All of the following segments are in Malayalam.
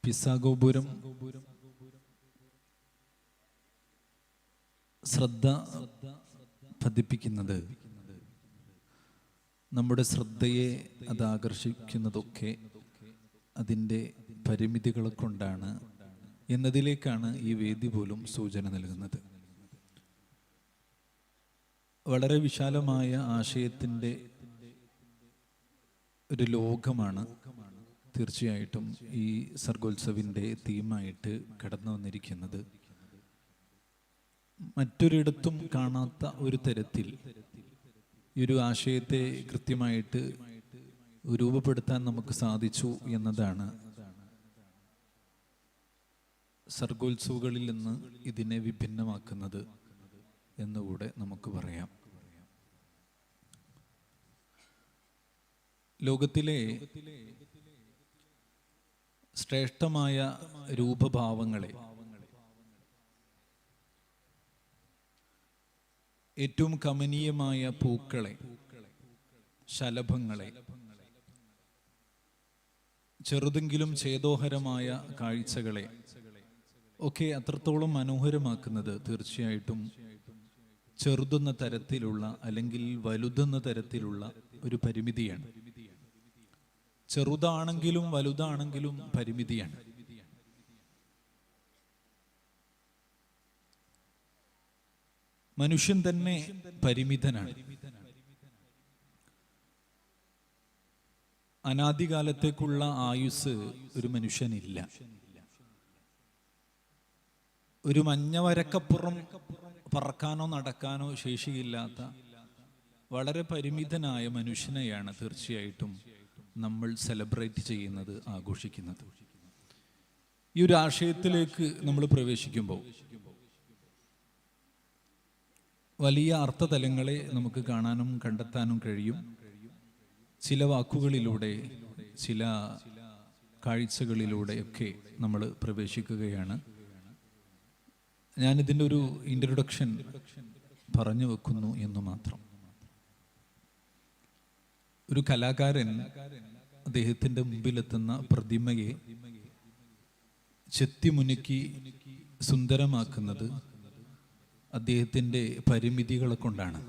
പിസാഗോപുരം ശ്രദ്ധ പതിപ്പിക്കുന്നത്, നമ്മുടെ ശ്രദ്ധയെ അത് ആകർഷിക്കുന്നതൊക്കെ അതിൻ്റെ പരിമിതികളെ കൊണ്ടാണ് എന്നതിലേക്കാണ് ഈ വേദി പോലും സൂചന നൽകുന്നത്. വളരെ വിശാലമായ ആശയത്തിൻ്റെ ഒരു ലോകമാണ് തീർച്ചയായിട്ടും ഈ സർഗോത്സവിൻ്റെ തീമായിട്ട് കടന്നു വന്നിരിക്കുന്നത്. മറ്റൊരിടത്തും കാണാത്ത ഒരു തരത്തിൽ ഈ ഒരു ആശയത്തെ കൃത്യമായിട്ട് രൂപപ്പെടുത്താൻ നമുക്ക് സാധിച്ചു എന്നതാണ് സർഗോത്സവങ്ങളിൽ നിന്ന് ഇതിനെ വിഭിന്നമാക്കുന്നത് എന്നുകൂടെ നമുക്ക് പറയാം. ലോകത്തിലെ ശ്രേഷ്ഠമായ രൂപഭാവങ്ങളെ, ഏറ്റവും കമനീയമായ പൂക്കളെ, ശലഭങ്ങളെ, ചെറുതെങ്കിലും ചേതോഹരമായ കാഴ്ചകളെ ഒക്കെ അത്രത്തോളം മനോഹരമാക്കുന്നത് തീർച്ചയായിട്ടും ചെറുതെന്ന തരത്തിലുള്ള അല്ലെങ്കിൽ വലുതെന്ന തരത്തിലുള്ള ഒരു പരിമിതിയാണ്. ചെറുതാണെങ്കിലും വലുതാണെങ്കിലും പരിമിതിയാണ്. മനുഷ്യൻ തന്നെ പരിമിതനാണ്. അനാദികാലത്തേക്കുള്ള ആയുസ് ഒരു മനുഷ്യനില്ല. ഒരു മഞ്ഞവരക്കപ്പുറം പറക്കാനോ നടക്കാനോ ശേഷിയില്ലാത്ത വളരെ പരിമിതനായ മനുഷ്യനെയാണ് തീർച്ചയായിട്ടും നമ്മൾ സെലിബ്രേറ്റ് ചെയ്യുന്നത്, ആഘോഷിക്കുന്നത്. ഈ ഒരു ആശയത്തിലേക്ക് നമ്മൾ പ്രവേശിക്കുമ്പോൾ വലിയ അർത്ഥതലങ്ങളെ നമുക്ക് കാണാനും കണ്ടെത്താനും കഴിയും. ചില വാക്കുകളിലൂടെ, ചില കാഴ്ചകളിലൂടെയൊക്കെ നമ്മൾ പ്രവേശിക്കുകയാണ്. ഞാനിതിൻ്റെ ഒരു ഇൻട്രൊഡക്ഷൻ പറഞ്ഞു വെക്കുന്നു എന്ന് മാത്രം. ഒരു കലാകാരൻ അദ്ദേഹത്തിൻ്റെ മുമ്പിലെത്തുന്ന പ്രതിമയെ ചെത്തിമുനുക്കി സുന്ദരമാക്കുന്നത് അദ്ദേഹത്തിൻ്റെ പരിമിതികളെ കൊണ്ടാണ്.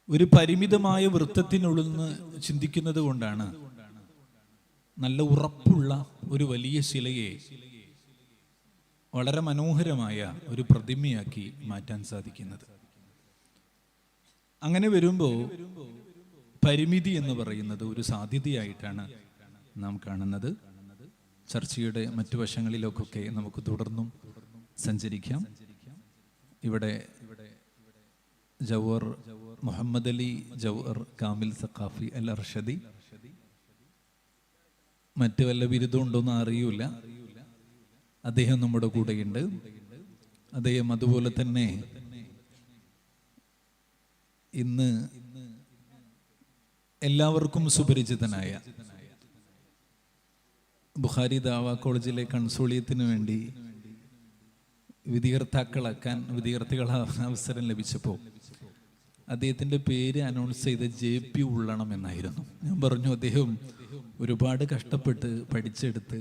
ഒരു പരിമിതമായ വൃത്തത്തിനുള്ളിൽ നിന്ന് ചിന്തിക്കുന്നത് കൊണ്ടാണ് നല്ല ഉറപ്പുള്ള ഒരു വലിയ ശിലയെ വളരെ മനോഹരമായ ഒരു പ്രതിമയാക്കി മാറ്റാൻ സാധിക്കുന്നത്. അങ്ങനെ വരുമ്പോൾ പരിമിതി എന്ന് പറയുന്നത് ഒരു സാധ്യതയായിട്ടാണ് നാം കാണുന്നത്. ചർച്ചയുടെ മറ്റു വശങ്ങളിലൊക്കെ നമുക്ക് തുടർന്നും സഞ്ചരിക്കാം. ഇവിടെ ജൗഹർ മുഹമ്മദ് അലി ജൗഹർ കാമിൽ സഖാഫി അൽ അർഷദി, മറ്റു വല്ല ബിരുദം ഉണ്ടോന്ന് അറിയൂല, അദ്ദേഹം നമ്മുടെ കൂടെയുണ്ട്. അദ്ദേഹം അതുപോലെ തന്നെ ഇന്ന് എല്ലാവർക്കും സുപരിചിതനായ ബുഖാരി ദാവ കോളേജിലെ കൺസോളിയത്തിന് വേണ്ടി വിദ്യാർത്ഥികളെ അവസരം ലഭിച്ചപ്പോൾ അദ്ദേഹത്തിൻ്റെ പേര് അനൗൺസ് ചെയ്ത് JP ഉള്ളണം എന്നായിരുന്നു. ഞാൻ പറഞ്ഞു, അദ്ദേഹം ഒരുപാട് കഷ്ടപ്പെട്ട് പഠിച്ചെടുത്ത്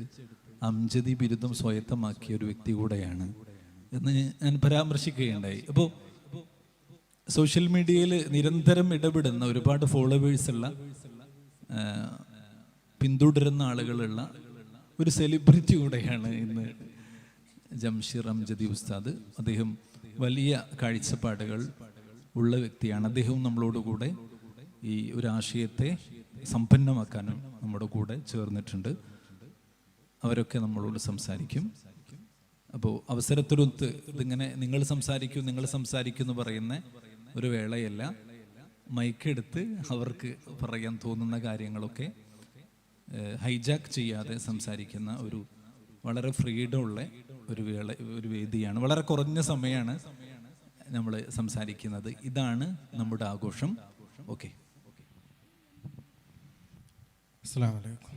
അംജദി ബിരുദം സ്വായത്തമാക്കിയ ഒരു വ്യക്തി കൂടെയാണ് എന്ന് ഞാൻ പരാമർശിക്കുകയുണ്ടായി. അപ്പോൾ സോഷ്യൽ മീഡിയയിൽ നിരന്തരം ഇടപെടുന്ന, ഒരുപാട് ഫോളോവേഴ്സുള്ള, പിന്തുടരുന്ന ആളുകളുള്ള ഒരു സെലിബ്രിറ്റി കൂടെയാണ് ഇന്ന് ജംഷീർ അംജദി ഉസ്താദ്. അദ്ദേഹം വലിയ കാഴ്ചപ്പാടുകൾ ഉള്ള വ്യക്തിയാണ്. അദ്ദേഹവും നമ്മളോട് കൂടെ ഈ ഒരു ആശയത്തെ സമ്പന്നമാക്കാനും നമ്മുടെ കൂടെ ചേർന്നിട്ടുണ്ട്. അവരൊക്കെ നമ്മളോട് സംസാരിക്കും. അപ്പോൾ അവസരത്തിനൊത്ത് ഇതിങ്ങനെ നിങ്ങൾ സംസാരിക്കൂ എന്ന് പറയുന്ന ഒരു വേളയല്ല. മൈക്കെടുത്ത് അവർക്ക് പറയാൻ തോന്നുന്ന കാര്യങ്ങളൊക്കെ ഹൈജാക്ക് ചെയ്യാതെ സംസാരിക്കുന്ന ഒരു വളരെ ഫ്രീഡം ഉള്ള ഒരു വേദിയാണ്. വളരെ കുറഞ്ഞ സമയമാണ് നമ്മൾ സംസാരിക്കുന്നത്. ഇതാണ് നമ്മുടെ ആഘോഷം. ഓക്കെ, അസ്സലാമു അലൈക്കും.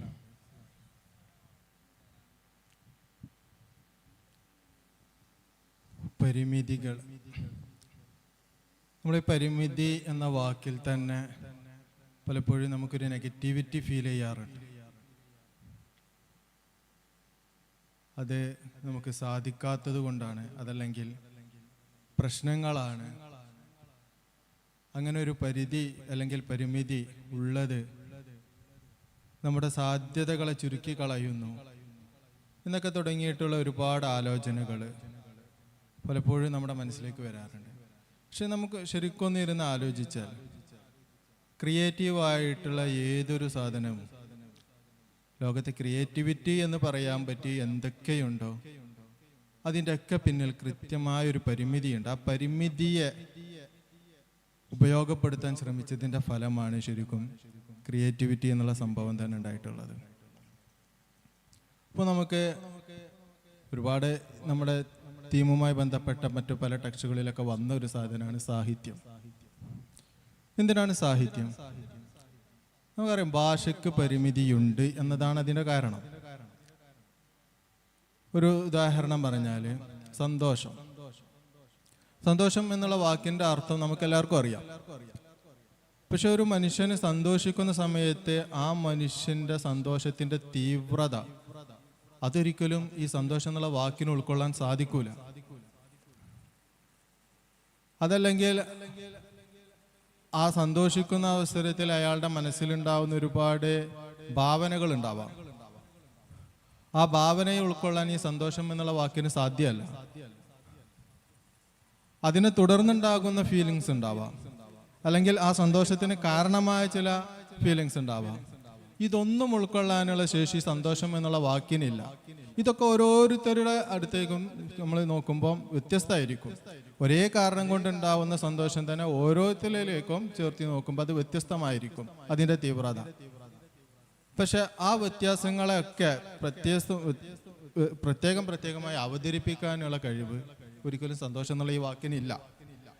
പരിമിതികൾ. നമ്മുടെ പരിമിതി എന്ന വാക്കിൽ തന്നെ പലപ്പോഴും നമുക്കൊരു നെഗറ്റിവിറ്റി ഫീൽ ചെയ്യാറുണ്ട്. അത് നമുക്ക് സാധിക്കാത്തത് കൊണ്ടാണ്, അതല്ലെങ്കിൽ പ്രശ്നങ്ങളാണ്. അങ്ങനെ ഒരു പരിധി അല്ലെങ്കിൽ പരിമിതി ഉള്ളത് നമ്മുടെ സാധ്യതകളെ ചുരുക്കി കളയുന്നു എന്നൊക്കെ തുടങ്ങിയിട്ടുള്ള ഒരുപാട് ആലോചനകൾ പലപ്പോഴും നമ്മുടെ മനസ്സിലേക്ക് വരാറുണ്ട്. പക്ഷെ നമുക്ക് ശരിക്കൊന്നിരുന്ന് ആലോചിച്ചാൽ ക്രിയേറ്റീവായിട്ടുള്ള ഏതൊരു സാധനവും, ലോകത്തെ ക്രിയേറ്റിവിറ്റി എന്ന് പറയാൻ പറ്റി എന്തൊക്കെയുണ്ടോ അതിൻ്റെയൊക്കെ പിന്നിൽ കൃത്യമായൊരു പരിമിതിയുണ്ട്. ആ പരിമിതിയെ ഉപയോഗപ്പെടുത്താൻ ശ്രമിച്ചതിൻ്റെ ഫലമാണ് ശരിക്കും ക്രിയേറ്റിവിറ്റി എന്നുള്ള സംഭവം തന്നെ ഉണ്ടായിട്ടുള്ളത്. ഇപ്പോൾ നമുക്ക് ഒരുപാട് നമ്മുടെ തീമുമായി ബന്ധപ്പെട്ട മറ്റു പല ടെക്സ്റ്റുകളിലൊക്കെ വന്ന ഒരു സാധനമാണ് സാഹിത്യം. എന്തിനാണ് സാഹിത്യം? നമുക്കറിയാം ഭാഷയ്ക്ക് പരിമിതിയുണ്ട് എന്നതാണ് അതിൻ്റെ കാരണം. ഒരു ഉദാഹരണം പറഞ്ഞാൽ സന്തോഷം. സന്തോഷം എന്നുള്ള വാക്കിൻ്റെ അർത്ഥം നമുക്ക് എല്ലാവർക്കും അറിയാം. പക്ഷെ ഒരു മനുഷ്യന് സന്തോഷിക്കുന്ന സമയത്ത് ആ മനുഷ്യൻ്റെ സന്തോഷത്തിൻ്റെ തീവ്രത അതൊരിക്കലും ഈ സന്തോഷം എന്നുള്ള വാക്കിന് ഉൾക്കൊള്ളാൻ സാധിക്കൂല. അതല്ലെങ്കിൽ ആ സന്തോഷിക്കുന്ന അവസരത്തിൽ അയാളുടെ മനസ്സിലുണ്ടാവുന്ന ഒരുപാട് ഭാവനകൾ ഉണ്ടാവാം. ആ ഭാവനയെ ഉൾക്കൊള്ളാൻ ഈ സന്തോഷം എന്നുള്ള വാക്കിന് സാധ്യമല്ല. അതിനെ തുടർന്നുണ്ടാകുന്ന ഫീലിങ്സ് ഉണ്ടാവാം, അല്ലെങ്കിൽ ആ സന്തോഷത്തിന് കാരണമായ ചില ഫീലിങ്സ് ഉണ്ടാവാം. ഇതൊന്നും ഉൾക്കൊള്ളാനുള്ള ശേഷി സന്തോഷം എന്നുള്ള വാക്കിനില്ല. ഇതൊക്കെ ഓരോരുത്തരുടെ അടുത്തേക്കും നമ്മൾ നോക്കുമ്പോൾ വ്യത്യസ്തമായിരിക്കും. ഒരേ കാരണം കൊണ്ടുണ്ടാവുന്ന സന്തോഷം തന്നെ ഓരോരുത്തരിലേക്കും ചേർത്തി നോക്കുമ്പോൾ അത് വ്യത്യസ്തമായിരിക്കും അതിൻ്റെ തീവ്രത. പക്ഷെ ആ വ്യത്യാസങ്ങളെയൊക്കെ പ്രത്യേകമായി അവതരിപ്പിക്കാനുള്ള കഴിവ് ഒരിക്കലും സന്തോഷം എന്നുള്ള ഈ വാക്കിനില്ല.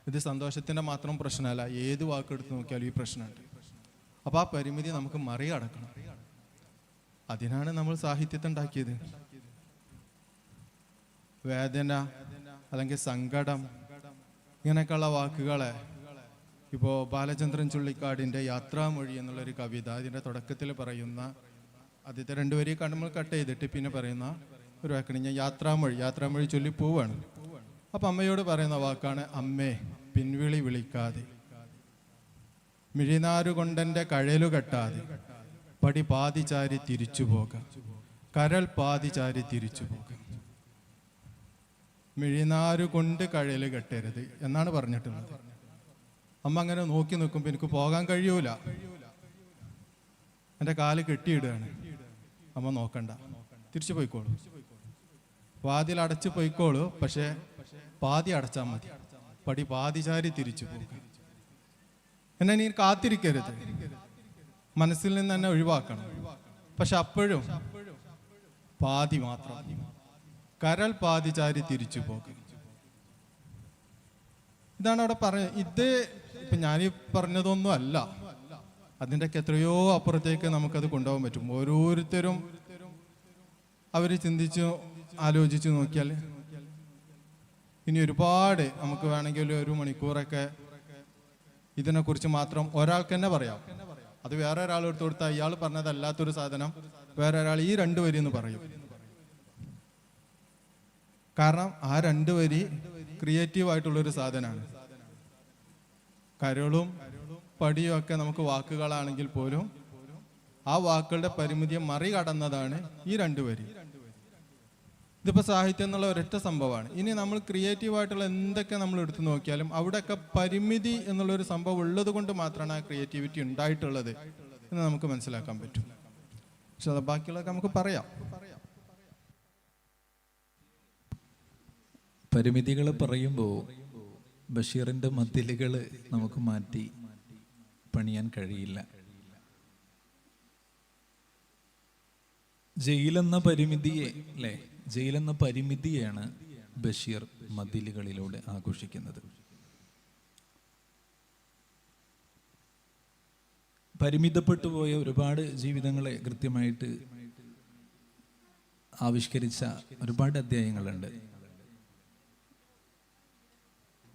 ഇത് സന്തോഷത്തിൻ്റെ മാത്രം പ്രശ്നമല്ല, ഏത് വാക്കെടുത്ത് നോക്കിയാലും ഈ പ്രശ്നമുണ്ട്. അപ്പോൾ ആ പരിമിതി നമുക്ക് മറികടക്കണം. അതിനാണ് നമ്മൾ സാഹിത്യത്തെ ഉണ്ടാക്കിയത്. വേദന അല്ലെങ്കിൽ സങ്കടം ഇങ്ങനെയൊക്കെയുള്ള വാക്കുകളെ ഇപ്പോൾ ബാലചന്ദ്രൻ ചുള്ളിക്കാടിൻ്റെ യാത്രാമൊഴി എന്നുള്ളൊരു കവിത അതിൻ്റെ തുടക്കത്തിൽ പറയുന്ന ആദ്യത്തെ 2 വരി നമ്മൾ കട്ട് ചെയ്തിട്ട് പിന്നെ പറയുന്ന ഒരു വാക്കാണ് ഞാൻ യാത്രാമൊഴി ചൊല്ലി പോവാണ്. അപ്പം അമ്മയോട് പറയുന്ന വാക്കാണ് അമ്മേ പിൻവിളി വിളിക്കാതെ, മിഴിനാരുകൊണ്ടെൻ്റെ കഴലു കെട്ടാതെ, പടി പാതി ചാരി തിരിച്ചു പോകാം, കരൾ പാതി ചാരി തിരിച്ചു പോകാം. മിഴിനാരുകൊണ്ട് കഴല് കെട്ടരുത് എന്നാണ് പറഞ്ഞിട്ടുള്ളത്. അമ്മ അങ്ങനെ നോക്കി നിൽക്കുമ്പോൾ എനിക്ക് പോകാൻ കഴിയൂല, എൻ്റെ കാല് കെട്ടിയിടുകയാണ്. അമ്മ നോക്കണ്ട, തിരിച്ചു പോയിക്കോളൂ, വാതിൽ അടച്ചു പോയിക്കോളൂ, പക്ഷെ പാതി അടച്ചാൽ മതി, പടി പാതി ചാരി തിരിച്ചു പോകാം. എന്നെ നീ കാത്തിരിക്കരുത്, മനസ്സിൽ നിന്ന് തന്നെ ഒഴിവാക്കണം. പക്ഷെ അപ്പോഴും പാതി മാത്രം, കരൾ പാതി ചാരി തിരിച്ചു പോകും. ഇതാണ് അവിടെ പറഞ്ഞത്. ഇത് ഇപ്പൊ ഞാനീ പറഞ്ഞതൊന്നും അല്ല, അതിൻ്റെയൊക്കെ എത്രയോ അപ്പുറത്തേക്ക് നമുക്കത് കൊണ്ടുപോകാൻ പറ്റും. ഓരോരുത്തരും അവർ ചിന്തിച്ചു ആലോചിച്ച് നോക്കിയാൽ ഇനി ഒരുപാട് നമുക്ക് വേണമെങ്കിൽ 1 മണിക്കൂറൊക്കെ ഇതിനെക്കുറിച്ച് മാത്രം ഒരാൾക്ക് തന്നെ പറയാം. അത് വേറെ ഒരാൾ എടുത്തു കൊടുത്താൽ ഇയാൾ പറഞ്ഞതല്ലാത്തൊരു സാധനം വേറെ ഒരാൾ ഈ 2 വരി എന്ന് പറയും. കാരണം ആ 2 വരി ക്രിയേറ്റീവായിട്ടുള്ളൊരു സാധനമാണ്. കരളും പടിയും ഒക്കെ നമുക്ക് വാക്കുകളാണെങ്കിൽ പോലും ആ വാക്കുകളുടെ പരിമിതിയെ മറികടന്നതാണ് ഈ 2 വരി. ഇതിപ്പോൾ സാഹിത്യം എന്നുള്ള ഒരൊറ്റ സംഭവമാണ്. ഇനി നമ്മൾ ക്രിയേറ്റീവായിട്ടുള്ള എന്തൊക്കെ നമ്മൾ എടുത്തു നോക്കിയാലും അവിടെയൊക്കെ പരിമിതി എന്നുള്ളൊരു സംഭവം ഉള്ളത് കൊണ്ട് മാത്രമാണ് ആ ക്രിയേറ്റിവിറ്റി ഉണ്ടായിട്ടുള്ളത് എന്ന് നമുക്ക് മനസ്സിലാക്കാൻ പറ്റും. പക്ഷെ അത് ബാക്കിയുള്ളതൊക്കെ നമുക്ക് പറയാം. പരിമിതികൾ പറയുമ്പോൾ ബഷീറിൻ്റെ മതിലുകൾ നമുക്ക് മാറ്റി പണിയാൻ കഴിയില്ല. ജയിലെന്ന പരിമിതിയെ അല്ലേ, ജയിലെന്ന പരിമിതിയാണ് ബഷീർ മതിലുകളിലൂടെ ആഘോഷിക്കുന്നത്. പരിമിതപ്പെട്ടു പോയ ഒരുപാട് ജീവിതങ്ങളെ കൃത്യമായിട്ട് ആവിഷ്കരിച്ച ഒരുപാട് അധ്യായങ്ങളുണ്ട്.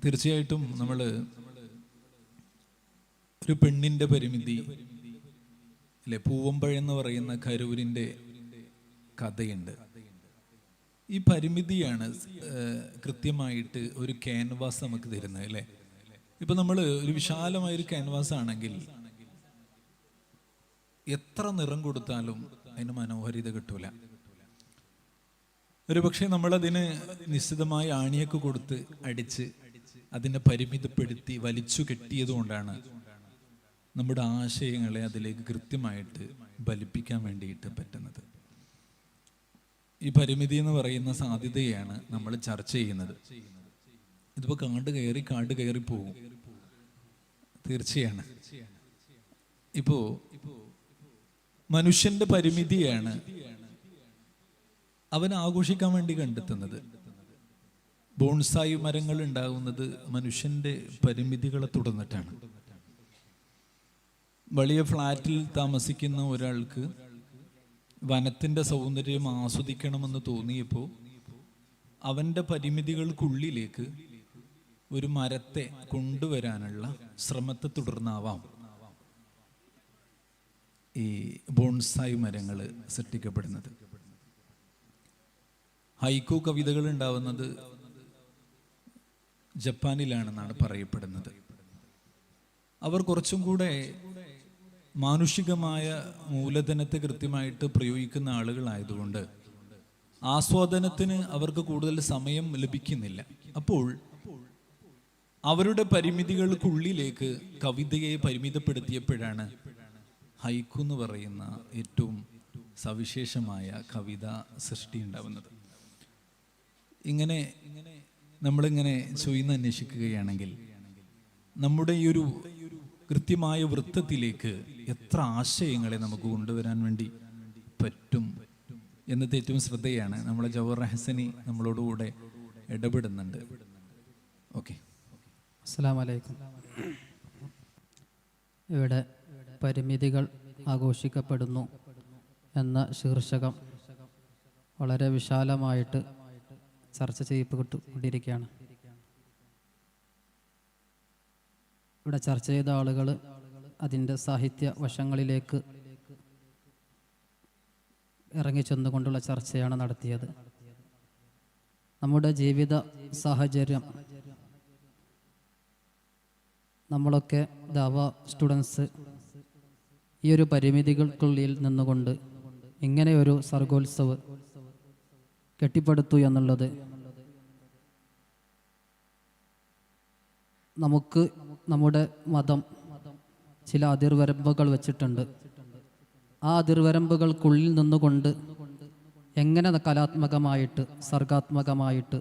തീർച്ചയായിട്ടും നമ്മൾ ഒരു പെണ്ണിൻ്റെ പരിമിതി അല്ലെ, പൂവമ്പഴെന്ന് പറയുന്ന കരൂരിൻ്റെ കഥയുണ്ട്. ഈ പരിമിതിയാണ് കൃത്യമായിട്ട് ഒരു ക്യാൻവാസ് നമുക്ക് തരുന്നത് അല്ലേ. ഇപ്പൊ നമ്മൾ ഒരു വിശാലമായൊരു ക്യാൻവാസ് ആണെങ്കിൽ എത്ര നിറം കൊടുത്താലും അതിന് മനോഹാരിത കിട്ടൂല. ഒരു പക്ഷെ നമ്മളതിന് നിശ്ചിതമായ ആണിയൊക്കെ കൊടുത്ത് അടിച്ച് അതിനെ പരിമിതപ്പെടുത്തി വലിച്ചു കെട്ടിയത് കൊണ്ടാണ് നമ്മുടെ ആശയങ്ങളെ അതിലേക്ക് കൃത്യമായിട്ട് ബലിപ്പിക്കാൻ വേണ്ടിയിട്ട് പറ്റുന്നത്. ഈ പരിമിതി എന്ന് പറയുന്ന സാധ്യതയാണ് നമ്മൾ ചർച്ച ചെയ്യുന്നത്. ഇതിപ്പോ കാട് കയറി പോകും, തീർച്ചയാണ്. ഇപ്പോ മനുഷ്യന്റെ പരിമിതിയാണ് അവൻ ആഘോഷിക്കാൻ വേണ്ടി കണ്ടെത്തുന്നത്. ബോൺസായി മരങ്ങൾ ഉണ്ടാകുന്നത് മനുഷ്യന്റെ പരിമിതികളെ തുടർന്നിട്ടാണ്. വലിയ ഫ്ലാറ്റിൽ താമസിക്കുന്ന ഒരാൾക്ക് വനത്തിന്റെ സൗന്ദര്യം ആസ്വദിക്കണമെന്ന് തോന്നിയപ്പോൾ അവന്റെ പരിമിതികൾക്കുള്ളിലേക്ക് ഒരു മരത്തെ കൊണ്ടുവരാനുള്ള ശ്രമത്തെ തുടർന്നാവാം ഈ ബോൺസായി മരങ്ങൾ സൃഷ്ടിക്കപ്പെടുന്നത്. ഹൈക്കു കവിതകൾ ഉണ്ടാവുന്നത് ജപ്പാനിലാണെന്നാണ് പറയപ്പെടുന്നത്. അവർ കുറച്ചും കൂടെ മാനുഷികമായ മൂലധനത്തെ കൃത്യമായിട്ട് പ്രയോഗിക്കുന്ന ആളുകളായതുകൊണ്ട് ആസ്വാദനത്തിന് അവർക്ക് കൂടുതൽ സമയം ലഭിക്കുന്നില്ല. അപ്പോൾ അവരുടെ പരിമിതികൾക്കുള്ളിലേക്ക് കവിതയെ പരിമിതപ്പെടുത്തിയപ്പോഴാണ് ഹൈക്കു എന്ന് പറയുന്ന ഏറ്റവും സവിശേഷമായ കവിത സൃഷ്ടി ഉണ്ടാവുന്നത്. ഇങ്ങനെ നമ്മളിങ്ങനെ അന്വേഷിക്കുകയാണെങ്കിൽ നമ്മുടെ ഈ ഒരു കൃത്യമായ വൃത്തത്തിലേക്ക് എത്ര ആശയങ്ങളെ നമുക്ക് കൊണ്ടുവരാൻ വേണ്ടി പറ്റും എന്നത് ഏറ്റവും ശ്രദ്ധയാണ്. നമ്മളെ ജവഹർ ഹസനി നമ്മളോടുകൂടെ ഇടപെടുന്നുണ്ട്. ഓക്കെ, അസ്സലാമു അലൈക്കും. ഇവിടെ പരിമിതികൾ ആഘോഷിക്കപ്പെടുന്നു എന്ന ശീർഷകം വളരെ വിശാലമായിട്ട് ചർച്ച ചെയ്യപ്പെട്ടുകൊണ്ടിരിക്കുകയാണ്. ഇവിടെ ചർച്ച ചെയ്ത ആളുകൾ അതിൻ്റെ സാഹിത്യ വശങ്ങളിലേക്ക് ഇറങ്ങിച്ചെന്നുകൊണ്ടുള്ള ചർച്ചയാണ് നടത്തിയത്. നമ്മുടെ ജീവിത സാഹചര്യം, നമ്മളൊക്കെ ദാവ സ്റ്റുഡൻസ് ഈ ഒരു പരിമിതികൾക്കുള്ളിൽ നിന്നുകൊണ്ട് ഇങ്ങനെയൊരു സർഗോത്സവ് കെട്ടിപ്പടുത്തു എന്നുള്ളത് നമുക്ക് നമ്മുടെ മതം ചില അതിർവരമ്പുകൾ വെച്ചിട്ടുണ്ട്. ആ അതിർവരമ്പുകൾക്കുള്ളിൽ നിന്നുകൊണ്ട് എങ്ങനെ കലാത്മകമായിട്ട് സർഗാത്മകമായിട്ട്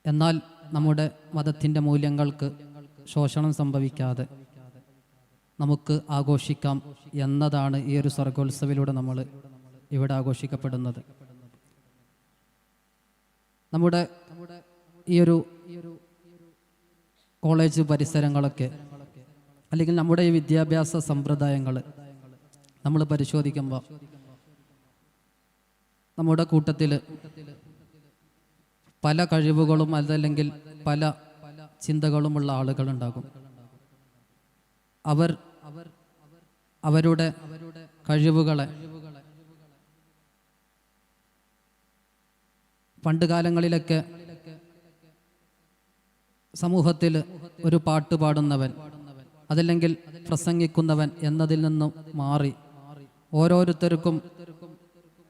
എന്നാൽ നമ്മുടെ മതത്തിൻ്റെ മൂല്യങ്ങൾക്ക് ശോഷണം സംഭവിക്കാതെ നമുക്ക് ആഘോഷിക്കാം എന്നതാണ് ഈ ഒരു സർഗോത്സവിലൂടെ നമ്മൾ ഇവിടെ ആഘോഷിക്കപ്പെടുന്നത്. നമ്മുടെ ഈ ഒരു കോളേജ് പരിസരങ്ങളൊക്കെ അല്ലെങ്കിൽ നമ്മുടെ ഈ വിദ്യാഭ്യാസ സമ്പ്രദായങ്ങൾ നമ്മൾ പരിശോധിക്കുമ്പോൾ നമ്മുടെ കൂട്ടത്തിൽ പല കഴിവുകളും അതല്ലെങ്കിൽ പല ചിന്തകളുമുള്ള ആളുകളുണ്ടാകും. അവരുടെ കഴിവുകളെ പണ്ട് കാലങ്ങളിലൊക്കെ സമൂഹത്തിൽ ഒരു പാട്ട് പാടുന്നവൻ അതല്ലെങ്കിൽ പ്രസംഗിക്കുന്നവൻ എന്നതിൽ നിന്നും മാറി ഓരോരുത്തർക്കും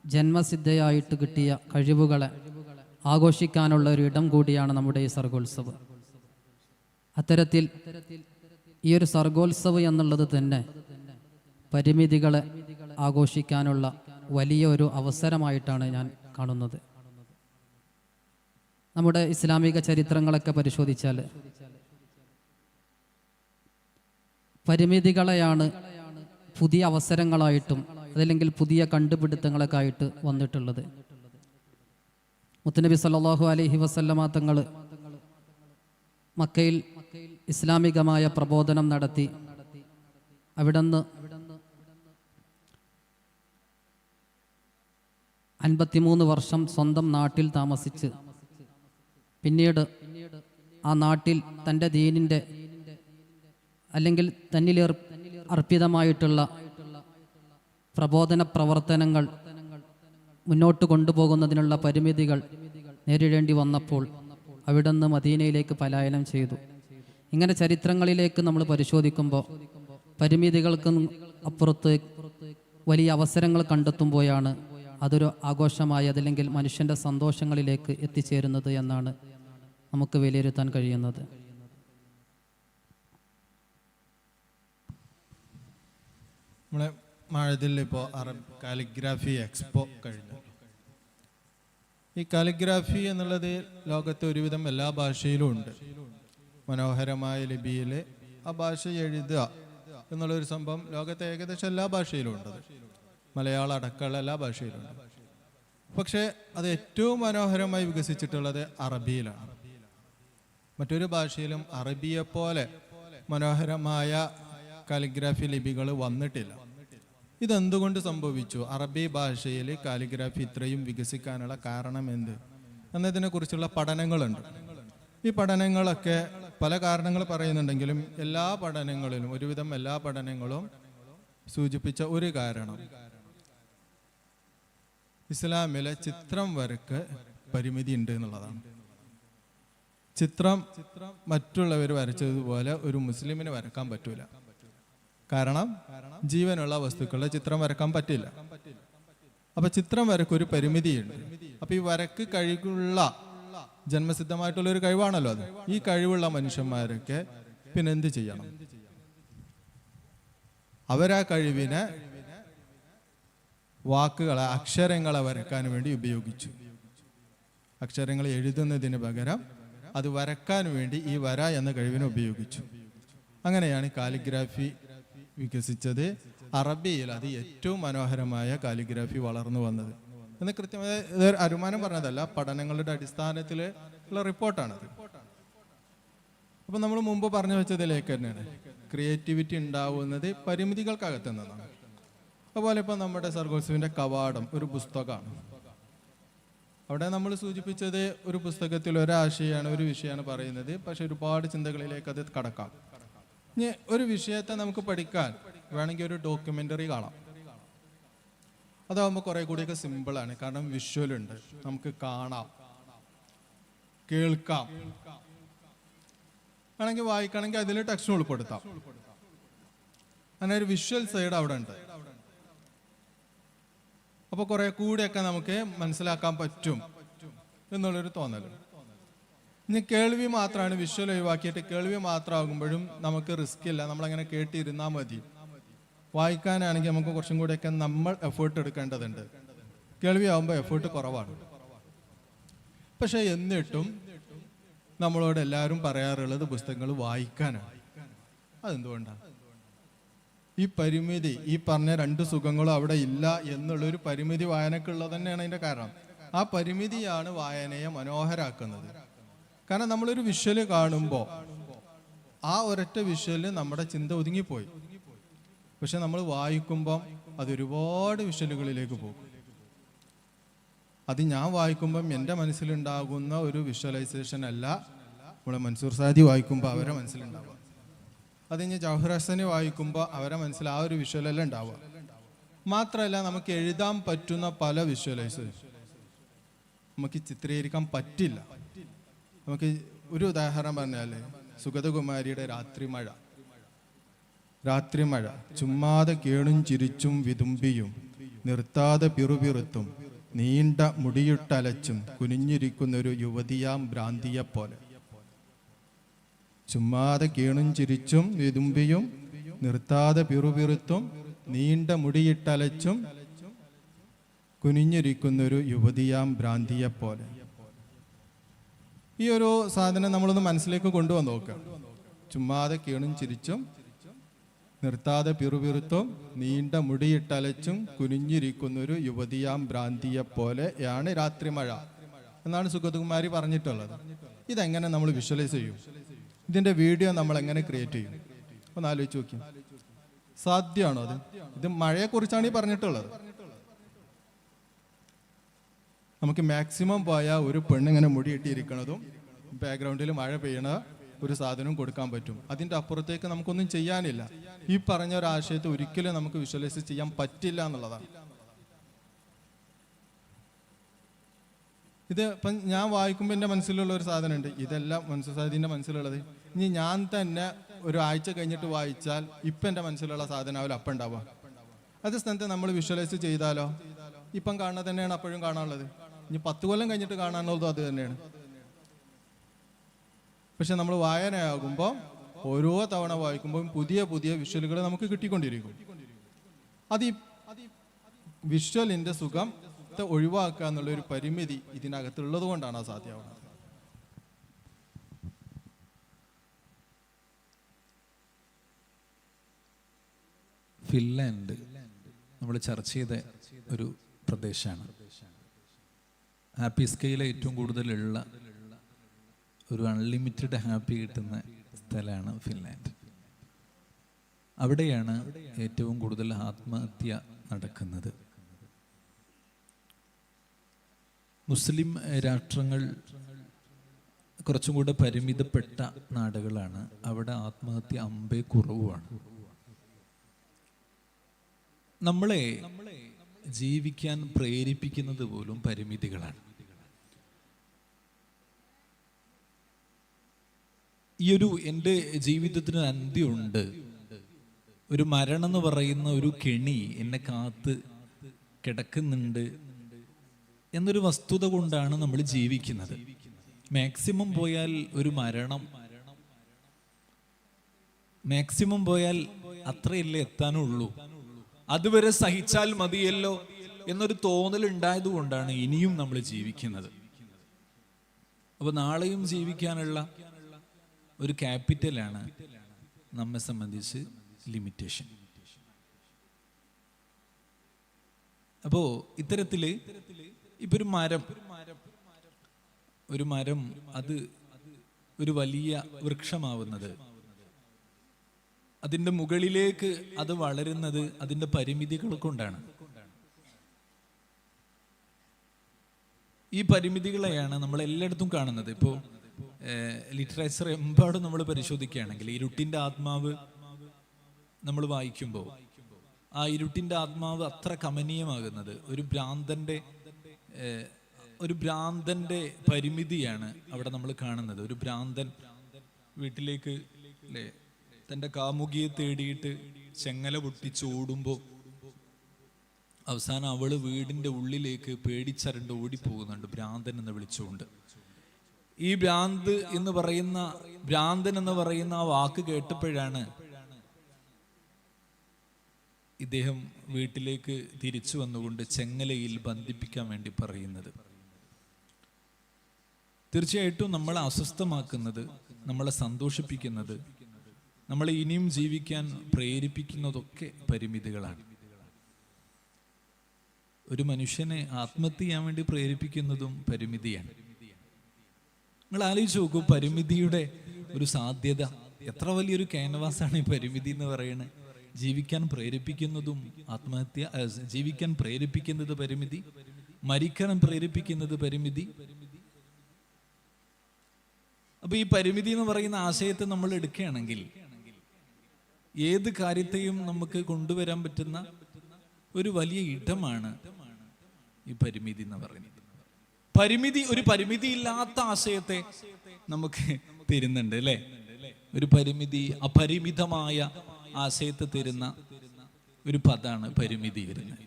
ജന്മസിദ്ധയായിട്ട് കിട്ടിയ കഴിവുകളെ ആഘോഷിക്കാനുള്ള ഒരു ഇടം കൂടിയാണ് നമ്മുടെ ഈ സർഗോത്സവ്. അത്തരത്തിൽ ഈ ഒരു സർഗോത്സവ് എന്നുള്ളത് തന്നെ പരിമിതികളെ ആഘോഷിക്കാനുള്ള വലിയ ഒരു അവസരമായിട്ടാണ് ഞാൻ കാണുന്നത്. നമ്മുടെ ഇസ്ലാമിക ചരിത്രങ്ങളൊക്കെ പരിശോധിച്ചാൽ പരിമിതികളെയാണ് പുതിയ അവസരങ്ങളായിട്ടും അതല്ലെങ്കിൽ പുതിയ കണ്ടുപിടുത്തങ്ങളൊക്കെ ആയിട്ട് വന്നിട്ടുള്ളത്. മുത്തുനബി സല്ലല്ലാഹു അലൈഹി വസല്ലമ തങ്ങൾ മക്കയിൽ ഇസ്ലാമികമായ പ്രബോധനം നടത്തി അവിടുന്ന് 53 വർഷം സ്വന്തം നാട്ടിൽ താമസിച്ച് പിന്നീട് ആ നാട്ടിൽ തൻ്റെ ദീനിൻ്റെ അല്ലെങ്കിൽ തന്നിൽ അർപ്പിതമായിട്ടുള്ള പ്രബോധന പ്രവർത്തനങ്ങൾ മുന്നോട്ട് കൊണ്ടുപോകുന്നതിനുള്ള പരിമിതികൾ നേരിടേണ്ടി വന്നപ്പോൾ അവിടുന്ന് മദീനയിലേക്ക് പലായനം ചെയ്തു. ഇങ്ങനെ ചരിത്രങ്ങളിലേക്ക് നമ്മൾ പരിശോധിക്കുമ്പോൾ പരിമിതികൾക്ക് അപ്പുറത്ത് വലിയ അവസരങ്ങൾ കണ്ടെത്തുമ്പോഴാണ് അതൊരു ആഘോഷമായി അതല്ലെങ്കിൽ മനുഷ്യൻ്റെ സന്തോഷങ്ങളിലേക്ക് എത്തിച്ചേരുന്നത് എന്നാണ് നമുക്ക് വിലയിരുത്താൻ കഴിയുന്നത്. നമ്മളെ മഴതിൽ ഇപ്പോൾ കാലിഗ്രാഫി എക്സ്പോ കഴിഞ്ഞു. ഈ കാലിഗ്രാഫി എന്നുള്ളത് ലോകത്തെ ഒരുവിധം എല്ലാ ഭാഷയിലും ഉണ്ട്. മനോഹരമായ ലിപിയിൽ ആ ഭാഷ എഴുതുക എന്നുള്ളൊരു സംഭവം ലോകത്തെ ഏകദേശം എല്ലാ ഭാഷയിലും ഉണ്ട്. മലയാളം അടക്കമുള്ള എല്ലാ ഭാഷയിലും ഉണ്ട്. പക്ഷേ അത് ഏറ്റവും മനോഹരമായി വികസിച്ചിട്ടുള്ളത് അറബിയിലാണ്. മറ്റൊരു ഭാഷയിലും അറബിയെപ്പോലെ മനോഹരമായ കാലിഗ്രാഫി ലിപികൾ വന്നിട്ടില്ല. ഇതെന്തുകൊണ്ട് സംഭവിച്ചു? അറബി ഭാഷയിൽ കാലിഗ്രാഫി ഇത്രയും വികസിക്കാനുള്ള കാരണം എന്ത് എന്നതിനെ കുറിച്ചുള്ള പഠനങ്ങളുണ്ട്. ഈ പഠനങ്ങളൊക്കെ പല കാരണങ്ങൾ പറയുന്നുണ്ടെങ്കിലും എല്ലാ പഠനങ്ങളിലും ഒരുവിധം എല്ലാ പഠനങ്ങളും സൂചിപ്പിച്ച ഒരു കാരണം ഇസ്ലാമിലെ ചിത്രം വരക്ക് പരിമിതി ഉണ്ട് എന്നുള്ളതാണ്. ചിത്രം മറ്റുള്ളവർ വരച്ചതുപോലെ ഒരു മുസ്ലിമിന് വരക്കാൻ പറ്റൂല. കാരണം ജീവനുള്ള വസ്തുക്കളുടെ ചിത്രം വരക്കാൻ പറ്റില്ല. അപ്പൊ ചിത്രം വരക്ക് ഒരു പരിമിതിയുണ്ട്. അപ്പൊ ഈ വരക്ക് കഴിവുള്ള ജന്മസിദ്ധമായിട്ടുള്ള ഒരു കഴിവാണല്ലോ അത്. ഈ കഴിവുള്ള മനുഷ്യന്മാരൊക്കെ പിന്നെ എന്ത് ചെയ്യണം? അവരാ കഴിവിനെ വാക്കുകളെ അക്ഷരങ്ങളെ വരക്കാൻ വേണ്ടി ഉപയോഗിച്ചു. അക്ഷരങ്ങൾ എഴുതുന്നതിന് പകരം അത് വരക്കാൻ വേണ്ടി ഈ വര എന്ന കഴിവിനെ ഉപയോഗിച്ചു. അങ്ങനെയാണ് കാലിഗ്രാഫി വികസിച്ചത്. അറബിയിൽ അത് ഏറ്റവും മനോഹരമായ കാലിഗ്രാഫി വളർന്നു വന്നത് എന്ന് കൃത്യമായ അനുമാനം പറഞ്ഞതല്ല, പഠനങ്ങളുടെ അടിസ്ഥാനത്തിൽ ഉള്ള റിപ്പോർട്ടാണത്. അപ്പൊ നമ്മൾ മുമ്പ് പറഞ്ഞു വെച്ചതിലേക്ക് തന്നെയാണ് ക്രിയേറ്റിവിറ്റി ഉണ്ടാവുന്നത് പരിമിതികൾക്കകത്ത് നിന്നാണ്. അതുപോലെ ഇപ്പൊ നമ്മുടെ സർഗോത്സവിന്റെ കവാടം ഒരു പുസ്തകമാണ്. അവിടെ നമ്മൾ സൂചിപ്പിച്ചത് ഒരു പുസ്തകത്തിൽ ഒരാശയാണ്, ഒരു വിഷയമാണ് പറയുന്നത്. പക്ഷെ ഒരുപാട് ചിന്തകളിലേക്ക് അത് കടക്കാം. ഇനി ഒരു വിഷയത്തെ നമുക്ക് പഠിക്കാൻ വേണമെങ്കിൽ ഒരു ഡോക്യുമെന്ററി കാണാം. അതാവുമ്പോൾ കുറെ കൂടിയൊക്കെ സിമ്പിളാണ്. കാരണം വിഷ്വൽ ഉണ്ട്, നമുക്ക് കാണാം, കേൾക്കാം. വേണമെങ്കിൽ വായിക്കണമെങ്കിൽ അതിൽ ടെക്സ്റ്റ് ഉൾപ്പെടുത്താം. അങ്ങനെ ഒരു വിഷ്വൽ സൈഡ് അവിടെ ഉണ്ട്. അപ്പൊ കുറെ കൂടിയൊക്കെ നമുക്ക് മനസ്സിലാക്കാൻ പറ്റും എന്നുള്ളൊരു തോന്നൽ. ഇനി കേൾവി മാത്രമാണ്, വിഷ്വൽ ഒഴിവാക്കിയിട്ട് കേൾവി മാത്രമാകുമ്പോഴും നമുക്ക് റിസ്ക് ഇല്ല. നമ്മളങ്ങനെ കേട്ടിരുന്നാൽ മതി. വായിക്കാനാണെങ്കിൽ നമുക്ക് കുറച്ചും കൂടെയൊക്കെ നമ്മൾ എഫേർട്ട് എടുക്കേണ്ടതുണ്ട്. കേൾവി ആകുമ്പോൾ എഫേർട്ട് കുറവാണ്. പക്ഷെ എന്നിട്ടും നമ്മളോട് എല്ലാവരും പറയാറുള്ളത് പുസ്തകങ്ങൾ വായിക്കാനാണ്. അതെന്തുകൊണ്ടാണ്? ഈ പരിമിതി, ഈ പറഞ്ഞ രണ്ട് സുഖങ്ങളും അവിടെ ഇല്ല എന്നുള്ളൊരു പരിമിതി വായനക്കുള്ളത് തന്നെയാണ് അതിന്റെ കാരണം. ആ പരിമിതിയാണ് വായനയെ മനോഹരാക്കുന്നത്. കാരണം നമ്മളൊരു വിഷ്വല് കാണുമ്പോൾ ആ ഒരൊറ്റ വിഷ്വല് നമ്മുടെ ചിന്ത ഒതുങ്ങിപ്പോയി. പക്ഷെ നമ്മൾ വായിക്കുമ്പം അത് ഒരുപാട് വിഷ്വലുകളിലേക്ക് പോകും. അത് ഞാൻ വായിക്കുമ്പം എൻ്റെ മനസ്സിലുണ്ടാകുന്ന ഒരു വിഷ്വലൈസേഷൻ അല്ല നമ്മളെ മൻസൂർ സാദി വായിക്കുമ്പോൾ അവരെ മനസ്സിലുണ്ടാവുക. അത് ഇനി ജൗഹർ ഹസനെ വായിക്കുമ്പോൾ അവരെ മനസ്സിൽ ആ ഒരു വിഷ്വലെല്ലാം ഉണ്ടാവുക. മാത്രമല്ല നമുക്ക് എഴുതാൻ പറ്റുന്ന പല വിഷ്വലൈസേഷൻ നമുക്ക് ചിത്രീകരിക്കാൻ പറ്റില്ല. നമുക്ക് ഒരു ഉദാഹരണം പറഞ്ഞാൽ സുഗതകുമാരിയുടെ രാത്രിമഴ. രാത്രിമഴ ചുമ്മാതെ കേണും ചിരിച്ചും വിതുമ്പിയും നിർത്താതെ പിറുപിറുത്തും നീണ്ട മുടിയിട്ടലച്ചും കുനിഞ്ഞിരിക്കുന്നൊരു യുവതിയാം ഭ്രാന്തിയെപ്പോലെ. ചുമ്മാതെ കേണും ചിരിച്ചും വിതുമ്പിയും നിർത്താതെ പിറുപിറുത്തും നീണ്ട മുടിയിട്ടലച്ചും കുനിഞ്ഞിരിക്കുന്നൊരു യുവതിയാം ഭ്രാന്തിയെപ്പോലെ. ഈ ഒരു സാധനം നമ്മളൊന്ന് മനസ്സിലേക്ക് കൊണ്ടുവന്ന് നോക്കുക. ചുമ്മാതെ കേണും ചിരിച്ചും നിർത്താതെ പിറുപിറുത്തും നീണ്ട മുടിയിട്ടലച്ചും കുനിഞ്ഞിരിക്കുന്നൊരു യുവതിയാം ഭ്രാന്തിയെപ്പോലെയാണ് രാത്രിമഴ എന്നാണ് സുഗതകുമാരി പറഞ്ഞിട്ടുള്ളത്. ഇതെങ്ങനെ നമ്മൾ വിഷ്വലൈസ് ചെയ്യും? ഇതിന്റെ വീഡിയോ നമ്മൾ എങ്ങനെ ക്രിയേറ്റ് ചെയ്യും? ഒന്ന് ആലോചിച്ച് നോക്കിയും. സാധ്യമാണോ അത്? ഇത് മഴയെക്കുറിച്ചാണ് ഈ പറഞ്ഞിട്ടുള്ളത്. നമുക്ക് മാക്സിമം പോയാൽ ഒരു പെണ്ണിങ്ങനെ മുടിയിട്ടിരിക്കണതും ബാക്ക്ഗ്രൗണ്ടിൽ മഴ പെയ്യണ ഒരു സാധനവും കൊടുക്കാൻ പറ്റും. അതിൻ്റെ അപ്പുറത്തേക്ക് നമുക്കൊന്നും ചെയ്യാനില്ല. ഈ പറഞ്ഞ ഒരു ആശയത്തെ ഒരിക്കലും നമുക്ക് വിഷ്വലൈസ് ചെയ്യാൻ പറ്റില്ല എന്നുള്ളതാണ്. ഇത് ഇപ്പം ഞാൻ വായിക്കുമ്പോൾ എൻ്റെ മനസ്സിലുള്ള ഒരു സാധനമുണ്ട്, ഇതെല്ലാം മൻസൂർ സാദിൻ്റെ മനസ്സിലുള്ളത്. ഇനി ഞാൻ തന്നെ ഒരാഴ്ച കഴിഞ്ഞിട്ട് വായിച്ചാൽ ഇപ്പം എൻ്റെ മനസ്സിലുള്ള സാധനമാവില്ല അപ്പം ഉണ്ടാവുക. അതേ സ്ഥാനത്ത് നമ്മൾ വിഷ്വലൈസ് ചെയ്താലോ ഇപ്പം കാണുന്നത് തന്നെയാണ് അപ്പോഴും കാണാനുള്ളത്. ഇനി 10 കൊല്ലം കഴിഞ്ഞിട്ട് കാണാനുള്ളതും അത് തന്നെയാണ്. പക്ഷെ നമ്മൾ വായനയാകുമ്പോൾ ഓരോ തവണ വായിക്കുമ്പോൾ പുതിയ പുതിയ വിഷ്വലുകൾ നമുക്ക് കിട്ടിക്കൊണ്ടിരിക്കും. അത് ഈ വിഷ്വലിൻ്റെ സുഖം ഒഴിവാക്കുക എന്നുള്ള ഒരു പരിമിതി ഇതിനകത്തുള്ളത് കൊണ്ടാണ് അത് സാധ്യമാവുന്നത്. ഫിൻലാൻഡ് നമ്മൾ ചർച്ച ചെയ്ത ഒരു പ്രദേശമാണ്. ഹാപ്പി സ്കെയിൽ ഏറ്റവും കൂടുതലുള്ള ഒരു അൺലിമിറ്റഡ് ഹാപ്പി കിട്ടുന്ന സ്ഥലമാണ് ഫിൻലാൻഡ്. അവിടെയാണ് ഏറ്റവും കൂടുതൽ ആത്മഹത്യ നടക്കുന്നത്. മുസ്ലിം രാഷ്ട്രങ്ങൾ കുറച്ചും കൂടെ പരിമിതപ്പെട്ട നാടുകളാണ്. അവിടെ ആത്മഹത്യ അമ്പേ കുറവുമാണ്. നമ്മളെ ജീവിക്കാൻ പ്രേരിപ്പിക്കുന്നത് പോലും പരിമിതികളാണ്. എൻ്റെ ജീവിതത്തിന് അന്ത്യമുണ്ട്, ഒരു മരണം എന്ന് പറയുന്ന ഒരു കെണി എന്നെ കാത്ത് കിടക്കുന്നുണ്ട് എന്നൊരു വസ്തുത കൊണ്ടാണ് നമ്മൾ ജീവിക്കുന്നത്. മാക്സിമം പോയാൽ ഒരു മരണം, മാക്സിമം പോയാൽ അത്രയല്ലേ എത്താനുള്ളൂ, അതുവരെ സഹിച്ചാൽ മതിയല്ലോ എന്നൊരു തോന്നൽ ഉണ്ടായത് കൊണ്ടാണ് ഇനിയും നമ്മൾ ജീവിക്കുന്നത്. അപ്പൊ നാളെയും ജീവിക്കാനുള്ള ഒരു ക്യാപിറ്റലാണ് നമ്മെ സംബന്ധിച്ച് ലിമിറ്റേഷൻ. അപ്പോ ഇത്തരത്തില് ഇപ്പൊ ഒരു മരം അത് ഒരു വലിയ വൃക്ഷമാവുന്നത്, അതിൻ്റെ മുകളിലേക്ക് അത് വളരുന്നത് അതിൻ്റെ പരിമിതികൾ കൊണ്ടാണ്. ഈ പരിമിതികളെയാണ് നമ്മൾ എല്ലായിടത്തും കാണുന്നത്. ഇപ്പോൾ ലിറ്ററേച്ചർ എമ്പാടും നമ്മൾ പരിശോധിക്കുകയാണെങ്കിൽ ഇരുട്ടിൻ്റെ ആത്മാവ് നമ്മൾ വായിക്കുമ്പോൾ ആ ഇരുട്ടിൻ്റെ ആത്മാവ് അത്ര കമനീയമാകുന്നത് ഒരു ഭ്രാന്തന്റെ പരിമിതിയാണ് അവിടെ നമ്മൾ കാണുന്നത്. ഒരു ഭ്രാന്തൻ വീട്ടിലേക്ക് അല്ലേ തൻ്റെ കാമുകിയെ തേടിയിട്ട് ചെങ്ങല പൊട്ടിച്ചോടുമ്പോൾ അവസാനം അവള് വീടിൻ്റെ ഉള്ളിലേക്ക് പേടിച്ചരണ്ട് ഓടിപ്പോകുന്നുണ്ട് ഭ്രാന്തൻ എന്ന് വിളിച്ചുകൊണ്ട്. ഈ ഭ്രാന്തൻ എന്ന് പറയുന്ന ആ വാക്ക് കേട്ടപ്പോഴാണ് ഇദ്ദേഹം വീട്ടിലേക്ക് തിരിച്ചു വന്നുകൊണ്ട് ചെങ്ങലയിൽ ബന്ധിപ്പിക്കാൻ വേണ്ടി പറയുന്നത്. തീർച്ചയായിട്ടും നമ്മളെ അസ്വസ്ഥമാക്കുന്നത്, നമ്മളെ സന്തോഷിപ്പിക്കുന്നത്, നമ്മളെ ഇനിയും ജീവിക്കാൻ പ്രേരിപ്പിക്കുന്നതൊക്കെ പരിമിതികളാണ്. ഒരു മനുഷ്യനെ ആത്മഹത്യ ചെയ്യാൻ വേണ്ടി പ്രേരിപ്പിക്കുന്നതും പരിമിതിയാണ്. നിങ്ങൾ ആലോചിച്ച് നോക്കൂ, പരിമിതിയുടെ ഒരു സാധ്യത എത്ര വലിയൊരു ക്യാൻവാസാണ് ഈ പരിമിതി എന്ന് പറയുന്നത്. ജീവിക്കാൻ പ്രേരിപ്പിക്കുന്നതും ജീവിക്കാൻ പ്രേരിപ്പിക്കുന്നത് പരിമിതി, മരിക്കാൻ പ്രേരിപ്പിക്കുന്നത് പരിമിതി. അപ്പൊ ഈ പരിമിതി എന്ന് പറയുന്ന ആശയത്തെ നമ്മൾ എടുക്കുകയാണെങ്കിൽ ഏത് കാര്യത്തെയും നമുക്ക് കൊണ്ടുവരാൻ പറ്റുന്ന ഒരു വലിയ ഇടമാണ് ഈ പരിമിതി എന്ന് പറയുന്നത്. ഒരു പരിമിതിയില്ലാത്ത ആശയത്തെ നമുക്ക് തരുന്നുണ്ട് അല്ലെ. ഒരു അപരിമിതമായ ആശയത്തെ തരുന്ന ഒരു പദമാണ് പരിമിതി വരുന്നത്.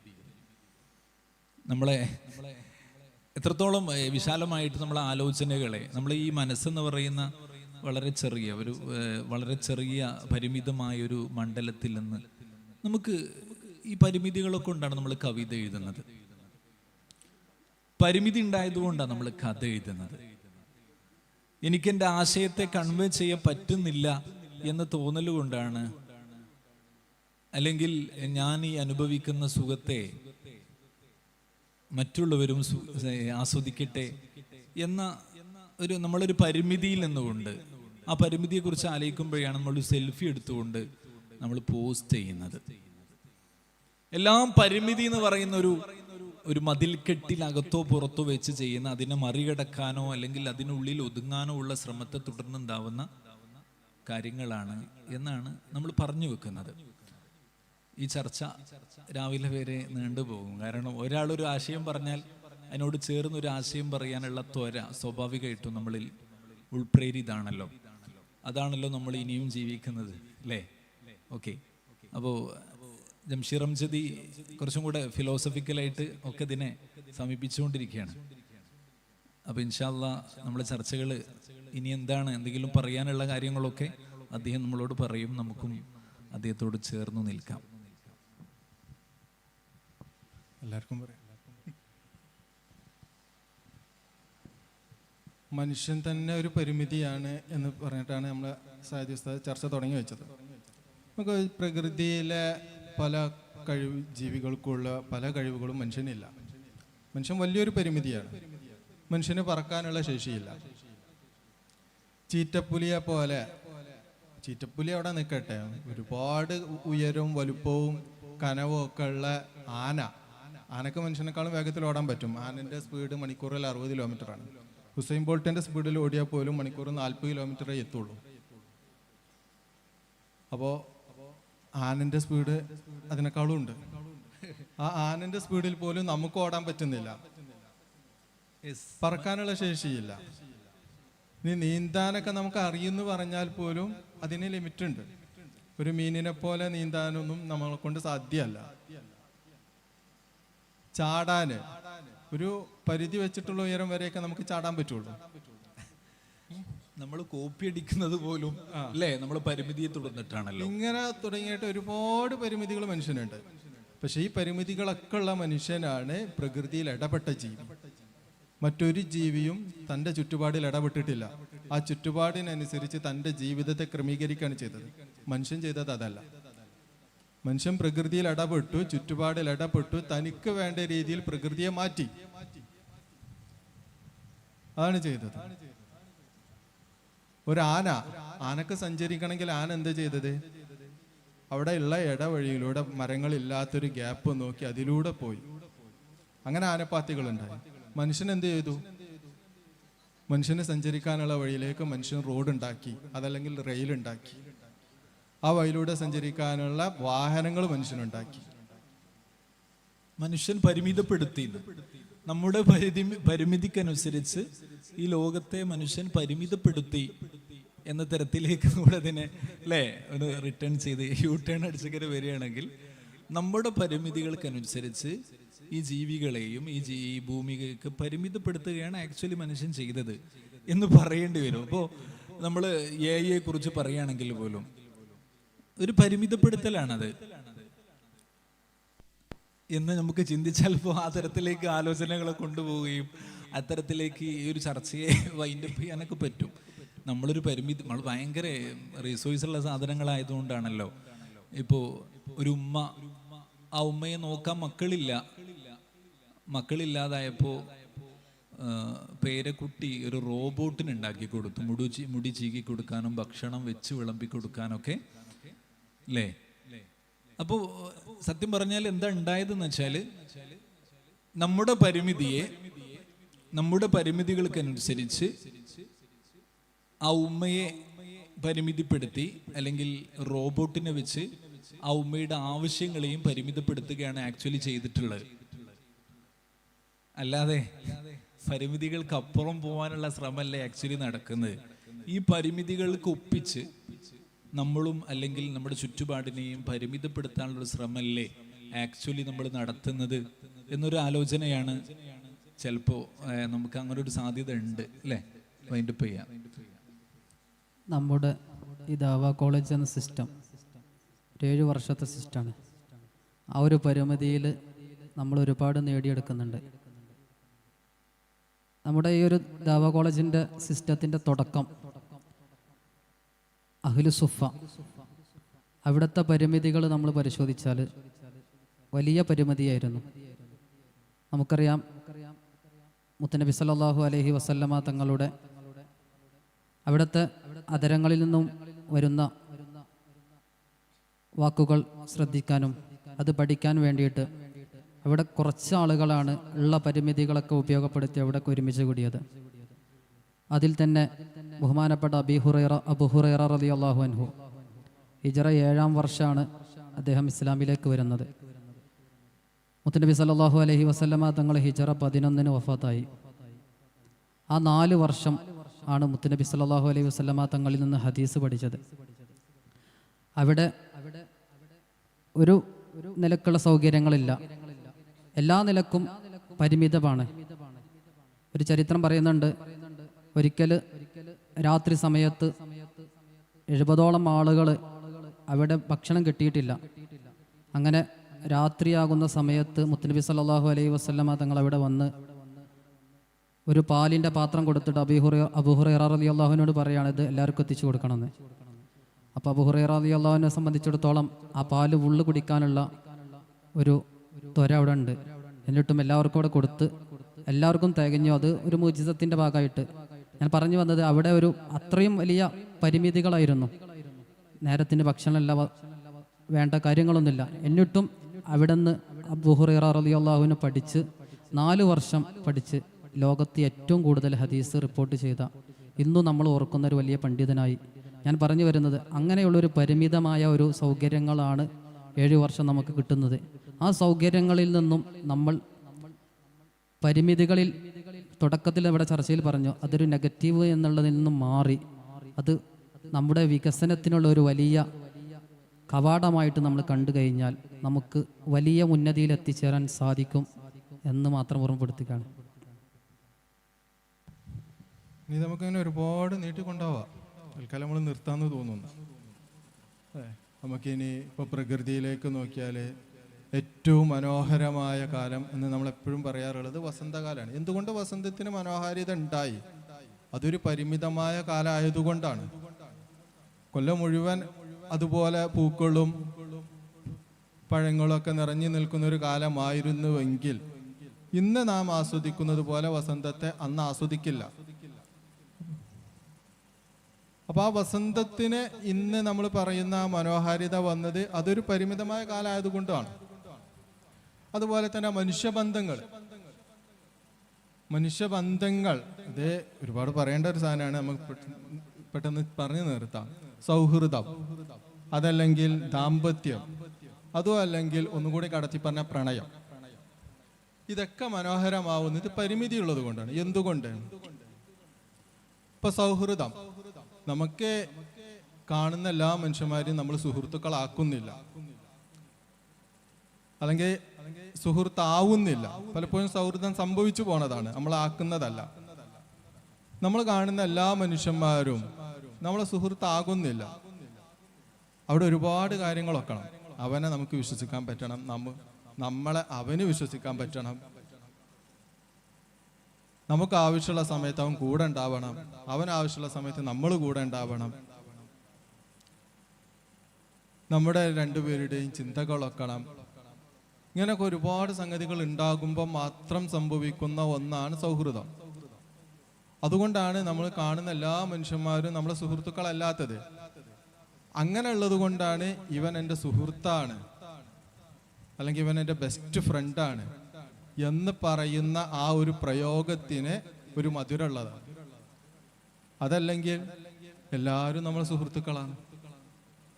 നമ്മളെ എത്രത്തോളം വിശാലമായിട്ട് നമ്മളെ ആലോചനകളെ, നമ്മളെ ഈ മനസ്സെന്ന് പറയുന്ന വളരെ ചെറിയ പരിമിതമായ ഒരു മണ്ഡലത്തിൽ നിന്ന് നമുക്ക് ഈ പരിമിതികളൊക്കെ കൊണ്ടാണ് നമ്മൾ കവിത എഴുതുന്നത്. പരിമിതി ഉണ്ടായതുകൊണ്ടാണ് നമ്മൾ കഥ എഴുതുന്നത്. എനിക്കെൻ്റെ ആശയത്തെ കൺവേ ചെയ്യാൻ പറ്റുന്നില്ല എന്ന് തോന്നലുകൊണ്ടാണ്, അല്ലെങ്കിൽ ഞാൻ ഈ അനുഭവിക്കുന്ന സുഖത്തെ മറ്റുള്ളവരും ആസ്വദിക്കട്ടെ എന്ന നമ്മളൊരു പരിമിതിയിൽ നിന്നുകൊണ്ട് ആ പരിമിതിയെക്കുറിച്ച് ആലോചിക്കുമ്പോഴാണ് നമ്മൾ സെൽഫി എടുത്തുകൊണ്ട് നമ്മൾ പോസ്റ്റ് ചെയ്യുന്നത്. എല്ലാം പരിമിതി എന്ന് പറയുന്ന ഒരു മതിൽക്കെട്ടിലകത്തോ പുറത്തോ വെച്ച് ചെയ്യുന്ന, അതിനെ മറികടക്കാനോ അല്ലെങ്കിൽ അതിനുള്ളിൽ ഒതുങ്ങാനോ ഉള്ള ശ്രമത്തെ തുടർന്നുണ്ടാവുന്ന കാര്യങ്ങളാണ് എന്നാണ് നമ്മൾ പറഞ്ഞു വെക്കുന്നത്. ഈ ചർച്ച രാവിലെ വരെ നീണ്ടുപോകും. കാരണം ഒരാളൊരു ആശയം പറഞ്ഞാൽ അതിനോട് ചേർന്ന് ഒരു ആശയം പറയാനുള്ള ത്വര സ്വാഭാവികമായിട്ടും നമ്മളിൽ ഉൾപ്രേരിതാണല്ലോ. അതാണല്ലോ നമ്മൾ ഇനിയും ജീവിക്കുന്നത്, അല്ലേ? ഓക്കെ. അപ്പോൾ ജംഷീർ അംജദി കുറച്ചും കൂടെ ഫിലോസഫിക്കലായിട്ട് ഒക്കെ ഇതിനെ സമീപിച്ചുകൊണ്ടിരിക്കുകയാണ്. അപ്പോൾ ഇൻഷാ അല്ലാഹ് നമ്മുടെ ചർച്ചകൾ ഇനി എന്തെങ്കിലും പറയാനുള്ള കാര്യങ്ങളൊക്കെ അദ്ദേഹം നമ്മളോട് പറയും. നമുക്കും അദ്ദേഹത്തോട് ചേർന്ന് നിൽക്കാം. എല്ലാവർക്കും പറയാം. മനുഷ്യൻ തന്നെ ഒരു പരിമിതിയാണ് എന്ന് പറഞ്ഞിട്ടാണ് നമ്മൾ സായിദ് ഉസ്താദ് ചർച്ച തുടങ്ങി വെച്ചത്. നമുക്ക് പ്രകൃതിയിലെ പല ജീവികൾക്കുള്ള പല കഴിവുകളും മനുഷ്യനില്ല. മനുഷ്യൻ വലിയൊരു പരിമിതിയാണ്. മനുഷ്യന് പറക്കാനുള്ള ശേഷിയില്ല. ചീറ്റപ്പുലിയെ പോലെ, ചീറ്റപ്പുലി അവിടെ നിൽക്കട്ടെ, ഒരുപാട് ഉയരവും വലുപ്പവും കനവും ഒക്കെ ഉള്ള ആനക്ക് മനുഷ്യനേക്കാളും വേഗത്തിൽ ഓടാൻ പറ്റും. ആനന്റെ സ്പീഡ് മണിക്കൂറിൽ 60 കിലോമീറ്ററാണ്. ഹുസൈൻ ബോൾട്ടിന്റെ സ്പീഡിൽ ഓടിയാൽ പോലും മണിക്കൂറിൽ 40 കിലോമീറ്ററേ എത്തുള്ളൂ. അപ്പോൾ ആനന്റെ സ്പീഡ് അതിനേക്കാളും ഉണ്ട്. ആ ആനന്റെ സ്പീഡിൽ പോലും നമുക്ക് ഓടാൻ പറ്റുന്നില്ല, പറക്കാനുള്ള ശേഷിയില്ല. ഇനി നീന്താനൊക്കെ നമുക്ക് അറിയുമെന്ന് പറഞ്ഞാൽ പോലും അതിന് ലിമിറ്റ് ഉണ്ട്. ഒരു മീനിനെ പോലെ നീന്താനൊന്നും നമ്മളെ കൊണ്ട് സാധ്യമല്ല. ചാടാന് ഒരു പരിധി വെച്ചിട്ടുള്ള ഉയരം വരെയൊക്കെ നമുക്ക് ചാടാൻ പറ്റുള്ളൂ. നമ്മൾ കോപ്പി അടിക്കുന്നത് പോലും അല്ലേ നമ്മൾ പരിമിതിയെ തുടർന്നിട്ടാണല്ലോ. ഇങ്ങനെ തുടങ്ങിയിട്ട് ഒരുപാട് പരിമിതികൾ മനുഷ്യനുണ്ട്. പക്ഷെ ഈ പരിമിതികളൊക്കെ ഉള്ള മനുഷ്യനാണ് പ്രകൃതിയിൽ ഇടപെട്ട ജീവി. മറ്റൊരു ജീവിയും തൻ്റെ ചുറ്റുപാടിൽ ഇടപെട്ടിട്ടില്ല. ആ ചുറ്റുപാടിനനുസരിച്ച് തൻ്റെ ജീവിതത്തെ ക്രമീകരിക്കുകയാണ് ചെയ്തത്. മനുഷ്യൻ ചെയ്തത് അതല്ല. മനുഷ്യൻ പ്രകൃതിയിൽ ഇടപെട്ടു, ചുറ്റുപാടിൽ ഇടപെട്ടു, തനിക്ക് വേണ്ട രീതിയിൽ പ്രകൃതിയെ മാറ്റി. അതാണ് ചെയ്തത്. ആനക്ക് സഞ്ചരിക്കണമെങ്കിൽ ആന എന്താ ചെയ്തത്? അവിടെ ഉള്ള ഇടവഴിയിലൂടെ മരങ്ങളില്ലാത്തൊരു ഗ്യാപ്പ് നോക്കി അതിലൂടെ പോയി. അങ്ങനെ ആനപ്പാത്തികളുണ്ടായി. മനുഷ്യൻ എന്ത് ചെയ്തു? മനുഷ്യന് സഞ്ചരിക്കാനുള്ള വഴിയിലേക്ക് മനുഷ്യൻ റോഡ് ഉണ്ടാക്കി, അതല്ലെങ്കിൽ റെയിൽ ഉണ്ടാക്കി. ആ വഴിയിലൂടെ സഞ്ചരിക്കാനുള്ള വാഹനങ്ങൾ മനുഷ്യനുണ്ടാക്കി. മനുഷ്യൻ പരിമിതപ്പെടുത്തി. നമ്മുടെ പരിമിതിക്കനുസരിച്ച് ഈ ലോകത്തെ മനുഷ്യൻ പരിമിതപ്പെടുത്തി എന്ന തരത്തിലേക്ക് കൂടെ അതിനെ അല്ലേ ഒന്ന് റിട്ടേൺ ചെയ്ത് യു-ടേൺ അടിച്ചൊക്കെ വരികയാണെങ്കിൽ, നമ്മുടെ പരിമിതികൾക്കനുസരിച്ച് ഈ ജീവികളെയും ഈ ഭൂമികൾക്ക് പരിമിതപ്പെടുത്തുകയാണ് ആക്ച്വലി മനുഷ്യൻ ചെയ്തത് എന്ന് പറയേണ്ടി വരും. അപ്പോൾ നമ്മൾ എഐയെ കുറിച്ച് പറയുകയാണെങ്കിൽ പോലും ഒരു പരിമിതപ്പെടുത്തലാണത് എന്ന് നമുക്ക് ചിന്തിച്ചാൽ ഇപ്പോൾ ആ തരത്തിലേക്ക് ആലോചനകളെ കൊണ്ടുപോവുകയും അത്തരത്തിലേക്ക് ഈ ഒരു ചർച്ചയെ വൈൻഡപ്പ് ചെയ്യാനൊക്കെ പറ്റും. നമ്മളൊരു പരിമിതി, നമ്മൾ ഭയങ്കര റിസോഴ്സ് ഉള്ള സാധനങ്ങളായതുകൊണ്ടാണല്ലോ. ഇപ്പോൾ ഒരു ഉമ്മ, ആ ഉമ്മയെ നോക്കാൻ മക്കളില്ലാതായപ്പോൾ പേരക്കുട്ടി ഒരു റോബോട്ടിന് ഉണ്ടാക്കി കൊടുത്തു. മുടി ചീകി കൊടുക്കാനും ഭക്ഷണം വെച്ച് വിളമ്പി കൊടുക്കാനൊക്കെ അല്ലേ. അപ്പോൾ സത്യം പറഞ്ഞാൽ എന്താ ഉണ്ടായതെന്ന് വെച്ചാൽ, നമ്മുടെ പരിമിതികൾക്കനുസരിച്ച് ആ ഉമ്മയെ പരിമിതിപ്പെടുത്തി, അല്ലെങ്കിൽ റോബോട്ടിനെ വെച്ച് ആ ഉമ്മയുടെ ആവശ്യങ്ങളെയും പരിമിതപ്പെടുത്തുകയാണ് ആക്ച്വലി ചെയ്തിട്ടുള്ളത്. അല്ലാതെ പരിമിതികൾക്ക് അപ്പുറം പോകാനുള്ള ശ്രമമല്ലേ ആക്ച്വലി നടക്കുന്നത്. ഈ പരിമിതികൾക്ക് ഒപ്പിച്ച് നമ്മളും അല്ലെങ്കിൽ നമ്മുടെ ചുറ്റുപാടിനെയും പരിമിതപ്പെടുത്താനുള്ള ശ്രമമല്ലേ ആക്ച്വലി നമ്മൾ നടത്തുന്നത് എന്നൊരു ആലോചനയാണ്. ചിലപ്പോൾ നമുക്ക് അങ്ങനെ ഒരു സാധ്യത ഉണ്ട് അല്ലേ. വൈൻഡപ്പ് ചെയ്യാം. നമ്മുടെ ഈ ദാവ കോളേജ് എന്ന സിസ്റ്റം 7 വർഷത്തെ സിസ്റ്റമാണ്. ആ ഒരു പരിമിതിയിൽ നമ്മൾ ഒരുപാട് നേടിയെടുക്കുന്നുണ്ട്. നമ്മുടെ ഈ ഒരു ദാവ കോളേജിൻ്റെ സിസ്റ്റത്തിൻ്റെ തുടക്കം അഹ്ലു സുഫ, അവിടുത്തെ പരിമിതികൾ നമ്മൾ പരിശോധിച്ചാൽ വലിയ പരിമിതിയായിരുന്നു. നമുക്കറിയാം, മുത്തനബി സല്ലല്ലാഹു അലൈഹി വസല്ലമ തങ്ങളുടെ അവിടുത്തെ അധരങ്ങളിൽ നിന്നും വരുന്ന വാക്കുകൾ ശ്രദ്ധിക്കാനും അത് പഠിക്കാൻ വേണ്ടിയിട്ട് അവിടെ കുറച്ച് ആളുകളാണ് ഉള്ള പരിമിതികളൊക്കെ ഉപയോഗപ്പെടുത്തി അവിടെ ഒരുമിച്ച് കൂടിയത്. അതിൽ തന്നെ ബഹുമാനപ്പെട്ട അബൂ ഹുറൈറ റളിയല്ലാഹു അൻഹു ഹിജ്റ 7-ാം വർഷമാണ് അദ്ദേഹം ഇസ്ലാമിലേക്ക് വരുന്നത്. മുത്തുനബി സല്ലല്ലാഹു അലൈഹി വസല്ലമ തങ്ങൾ ഹിജറ 11 വഫാത്തായി. ആ 4 വർഷം ആണ് മുത്തുനബി സല്ലല്ലാഹു അലൈഹി വസല്ലമ തങ്ങളിൽ നിന്ന് ഹദീസ് പഠിച്ചത്. അവിടെ ഒരു നിലക്കുള്ള സൗകര്യങ്ങളില്ല, എല്ലാ നിലക്കും പരിമിതമാണ്. ഒരു ചരിത്രം പറയുന്നുണ്ട്, ഒരിക്കൽ രാത്രി സമയത്ത് 70ഓളം ആളുകൾ അവിടെ ഭക്ഷണം കിട്ടിയിട്ടില്ല. അങ്ങനെ രാത്രിയാകുന്ന സമയത്ത് മുത്തുനബി സല്ലല്ലാഹു അലൈഹി വസല്ലമ തങ്ങൾ അവിടെ വന്ന് ഒരു പാലിൻ്റെ പാത്രം കൊടുത്തിട്ട് അബൂ ഹുറൈറ റളിയല്ലാഹുവിനോട് പറയുകയാണ്, ഇത് എല്ലാവർക്കും എത്തിച്ചു കൊടുക്കണമെന്ന്. അപ്പോൾ അബൂ ഹുറൈറ റളിയല്ലാഹുവിനെ സംബന്ധിച്ചിടത്തോളം ആ പാല് ഉള്ളു കുടിക്കാനുള്ള ഒരു ത്വര അവിടെ ഉണ്ട്. എന്നിട്ടും എല്ലാവർക്കും അവിടെ കൊടുത്ത് എല്ലാവർക്കും തികഞ്ഞു. അത് ഒരു മുഅ്ജിസത്തിൻ്റെ ഭാഗമായിട്ട് ഞാൻ പറഞ്ഞു വന്നത്, അവിടെ ഒരു അത്രയും വലിയ പരിമിതികളായിരുന്നു. നേരത്തിന് ഭക്ഷണമല്ല, വേണ്ട കാര്യങ്ങളൊന്നുമില്ല. എന്നിട്ടും അവിടെ നിന്ന് അബൂ ഹുറൈറ റളിയല്ലാഹുവിനെ പഠിച്ച് 4 വർഷം പഠിച്ച് ലോകത്ത് ഏറ്റവും കൂടുതൽ ഹദീസ് റിപ്പോർട്ട് ചെയ്ത, ഇന്നും നമ്മൾ ഓർക്കുന്ന ഒരു വലിയ പണ്ഡിതനായി. ഞാൻ പറഞ്ഞു വരുന്നത്, അങ്ങനെയുള്ളൊരു പരിമിതമായ ഒരു സൗകര്യങ്ങളാണ് 7 വർഷം നമുക്ക് കിട്ടുന്നത്. ആ സൗകര്യങ്ങളിൽ നിന്നും നമ്മൾ പരിമിതികളിൽ തുടക്കത്തിൽ ഇവിടെ ചർച്ചയിൽ പറഞ്ഞു, അതൊരു നെഗറ്റീവ് എന്നുള്ളതിൽ നിന്നും മാറി അത് നമ്മുടെ വികസനത്തിനുള്ള ഒരു വലിയ കവാടമായിട്ട് നമ്മൾ കണ്ടു കഴിഞ്ഞാൽ നമുക്ക് വലിയ ഉന്നതിയിൽ എത്തിച്ചേരാൻ സാധിക്കും എന്ന് മാത്രം ഓർമ്മപ്പെടുത്തുകയാണ്. ഇനി നമുക്കിങ്ങനെ ഒരുപാട് നീട്ടിക്കൊണ്ടാവാം. തൽക്കാലം നമ്മൾ നിർത്താമെന്ന് തോന്നുന്നു. നമുക്കിനി ഇപ്പോൾ പ്രകൃതിയിലേക്ക് നോക്കിയാൽ ഏറ്റവും മനോഹരമായ കാലം എന്ന് നമ്മളെപ്പോഴും പറയാറുള്ളത് വസന്തകാലമാണ്. എന്തുകൊണ്ട് വസന്തത്തിന് മനോഹാരിത ഉണ്ടായി? അതൊരു പരിമിതമായ കാലമായതുകൊണ്ടാണ്. കൊല്ലം മുഴുവൻ അതുപോലെ പൂക്കളും പഴങ്ങളും ഒക്കെ നിറഞ്ഞു നിൽക്കുന്ന ഒരു കാലമായിരുന്നുവെങ്കിൽ ഇന്ന് നാം ആസ്വദിക്കുന്നത് പോലെ വസന്തത്തെ അന്ന് ആസ്വദിക്കില്ല. അപ്പൊ ആ വസന്തത്തിന് ഇന്ന് നമ്മൾ പറയുന്ന മനോഹാരിത വന്നത് അതൊരു പരിമിതമായ കാലമായതുകൊണ്ടാണ്. അതുപോലെ തന്നെ മനുഷ്യബന്ധങ്ങൾ അത് ഒരുപാട് പറയേണ്ട ഒരു സാധനമാണ്. നമുക്ക് പെട്ടെന്ന് പറഞ്ഞു നിർത്താം. സൗഹൃദം, അതല്ലെങ്കിൽ ദാമ്പത്യം, അതും അല്ലെങ്കിൽ ഒന്നുകൂടി കടത്തി പറഞ്ഞ പ്രണയം, ഇതൊക്കെ മനോഹരമാവുന്നത് പരിമിതി ഉള്ളത് കൊണ്ടാണ്. എന്തുകൊണ്ട്? ഇപ്പൊ സൗഹൃദം, നമുക്ക് കാണുന്ന എല്ലാ മനുഷ്യന്മാരെയും നമ്മൾ സുഹൃത്തുക്കളാക്കുന്നില്ല, അല്ലെങ്കിൽ സുഹൃത്താവുന്നില്ല. പലപ്പോഴും സൗഹൃദം സംഭവിച്ചു പോണതാണ്, നമ്മൾ ആക്കുന്നതല്ല. നമ്മൾ കാണുന്ന എല്ലാ മനുഷ്യന്മാരും നമ്മളെ സുഹൃത്താകുന്നില്ല. അവിടെ ഒരുപാട് കാര്യങ്ങളൊക്കെ. അവനെ നമുക്ക് വിശ്വസിക്കാൻ പറ്റണം, നമ്മളെ അവന് വിശ്വസിക്കാൻ പറ്റണം. നമുക്ക് ആവശ്യമുള്ള സമയത്ത് അവൻ കൂടെ ഉണ്ടാവണം, അവൻ ആവശ്യമുള്ള സമയത്ത് നമ്മൾ കൂടെ ഉണ്ടാവണം. നമ്മുടെ രണ്ടുപേരുടെയും ചിന്തകളൊക്കണം. ഇങ്ങനെയൊക്കെ ഒരുപാട് സംഗതികൾ ഉണ്ടാകുമ്പോൾ മാത്രം സംഭവിക്കുന്ന ഒന്നാണ് സൗഹൃദം. അതുകൊണ്ടാണ് നമ്മൾ കാണുന്ന എല്ലാ മനുഷ്യന്മാരും നമ്മളെ സുഹൃത്തുക്കളല്ലാത്തത്. അങ്ങനെ ഉള്ളത് കൊണ്ടാണ് ഇവൻ എൻ്റെ സുഹൃത്താണ്, അല്ലെങ്കിൽ ഇവൻ എൻ്റെ ബെസ്റ്റ് ഫ്രണ്ടാണ് എന്ന് പറയുന്ന ആ ഒരു പ്രയോഗത്തിന് ഒരു മധുരമുള്ളതാണ്. അതല്ലെങ്കിൽ എല്ലാവരും നമ്മളെ സുഹൃത്തുക്കളാണ്